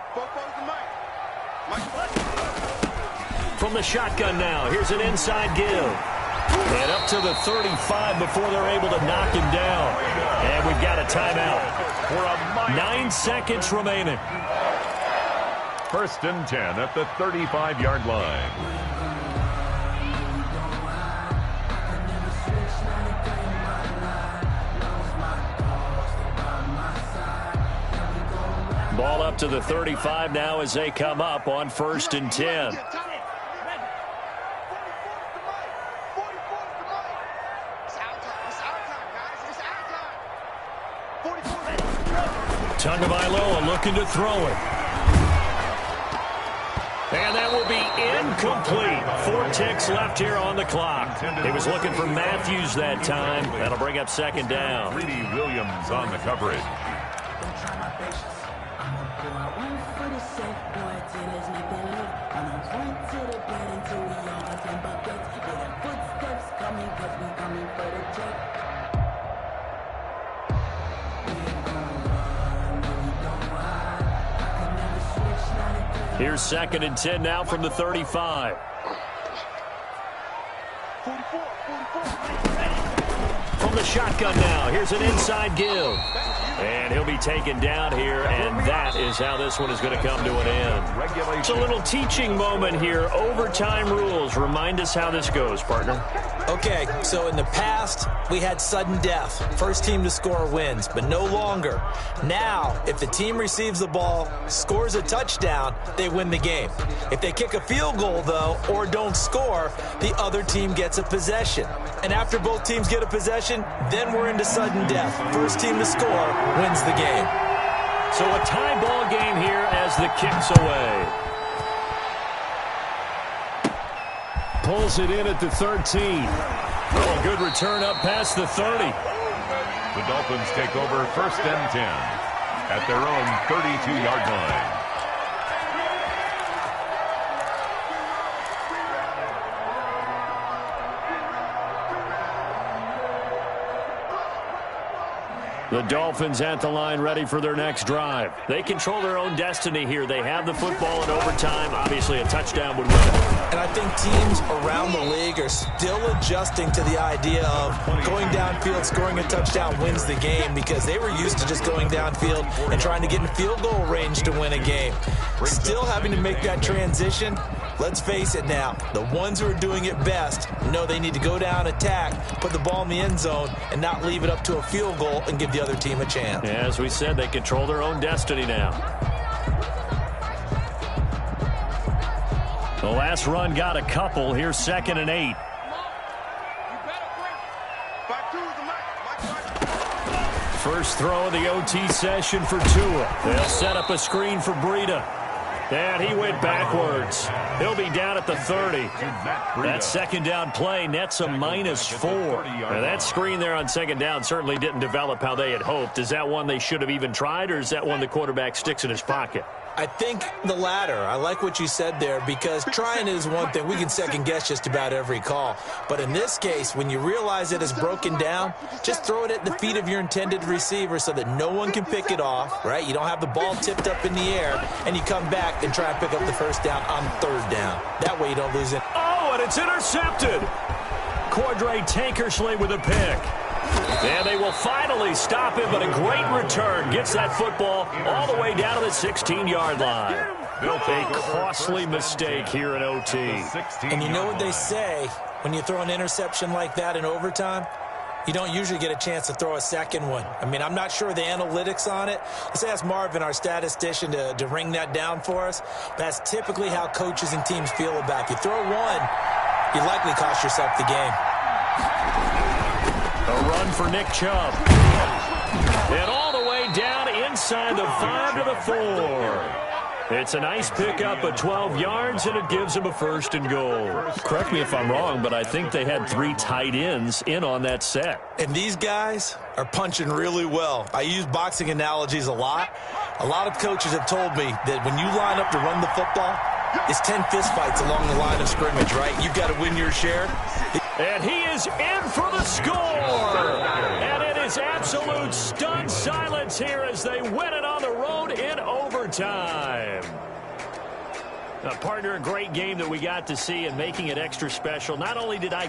From the shotgun now, here's an inside give. And up to the 35 before they're able to knock him down. And we've got a timeout. 9 seconds remaining. 1st and 10 at the 35-yard line. Ball up to the 35 now as they come up on 1st and 10. Tagovailoa looking to throw it. And that will be incomplete. 4 ticks left here on the clock. He was looking for Matthews that time. That'll bring up 2nd down. Greedy Williams on the coverage. Here's 2nd and 10 now from the 35. From the shotgun now, here's an inside give. And he'll be taken down here, and that is how this one is going to come to an end. It's a little teaching moment here. Overtime rules. Remind us how this goes, partner. Okay, so in the past, we had sudden death. First team to score wins, but no longer. Now, if the team receives the ball, scores a touchdown, they win the game. If they kick a field goal, though, or don't score, the other team gets a possession. And after both teams get a possession, then we're into sudden death. First team to score wins the game. So a tie ball game here as the kick's away. Pulls it in at the 13. Oh, a good return up past the 30. The Dolphins take over 1st and 10 at their own 32-yard line. The Dolphins at the line, ready for their next drive. They control their own destiny here. They have the football in overtime. Obviously, a touchdown would win it. And I think teams around the league are still adjusting to the idea of going downfield, scoring a touchdown wins the game, because they were used to just going downfield and trying to get in field goal range to win a game. Still having to make that transition. Let's face it now, the ones who are doing it best know they need to go down, attack, put the ball in the end zone, and not leave it up to a field goal and give the other team a chance. As we said, they control their own destiny now. The last run got a couple. Here's 2nd and 8. First throw of the OT session for Tua. They'll set up a screen for Breida. And he went backwards. He'll be down at the 30. That second down play nets a -4. Now, that screen there on 2nd down certainly didn't develop how they had hoped. Is that one they should have even tried, or is that one the quarterback sticks in his pocket? I think the latter. I like what you said there, because trying is one thing. We can second guess just about every call. But in this case, when you realize it is broken down, just throw it at the feet of your intended receiver so that no one can pick it off, right? You don't have the ball tipped up in the air, and you come back and try and pick up the first down on 3rd down. That way you don't lose it. Oh, and it's intercepted. Cordray Tankersley with a pick. And they will finally stop him, but a great return. Gets that football all the way down to the 16-yard line. A costly mistake here in OT. And you know what they say, when you throw an interception like that in overtime, you don't usually get a chance to throw a second one. I mean, I'm not sure the analytics on it. Let's ask Marvin, our statistician, to ring that down for us. That's typically how coaches and teams feel about it. If you throw one, you likely cost yourself the game. A run for Nick Chubb. And all the way down inside the 5 to the 4. It's a nice pickup of 12 yards, and it gives him a 1st and goal. Correct me if I'm wrong, but I think they had 3 tight ends in on that set. And these guys are punching really well. I use boxing analogies a lot. A lot of coaches have told me that when you line up to run the football, it's 10 fistfights along the line of scrimmage, right? You've got to win your share. And he is in for the score. And it is absolute stunned silence here as they win it on the road in overtime. Partner, a great game that we got to see, and making it extra special. Not only did I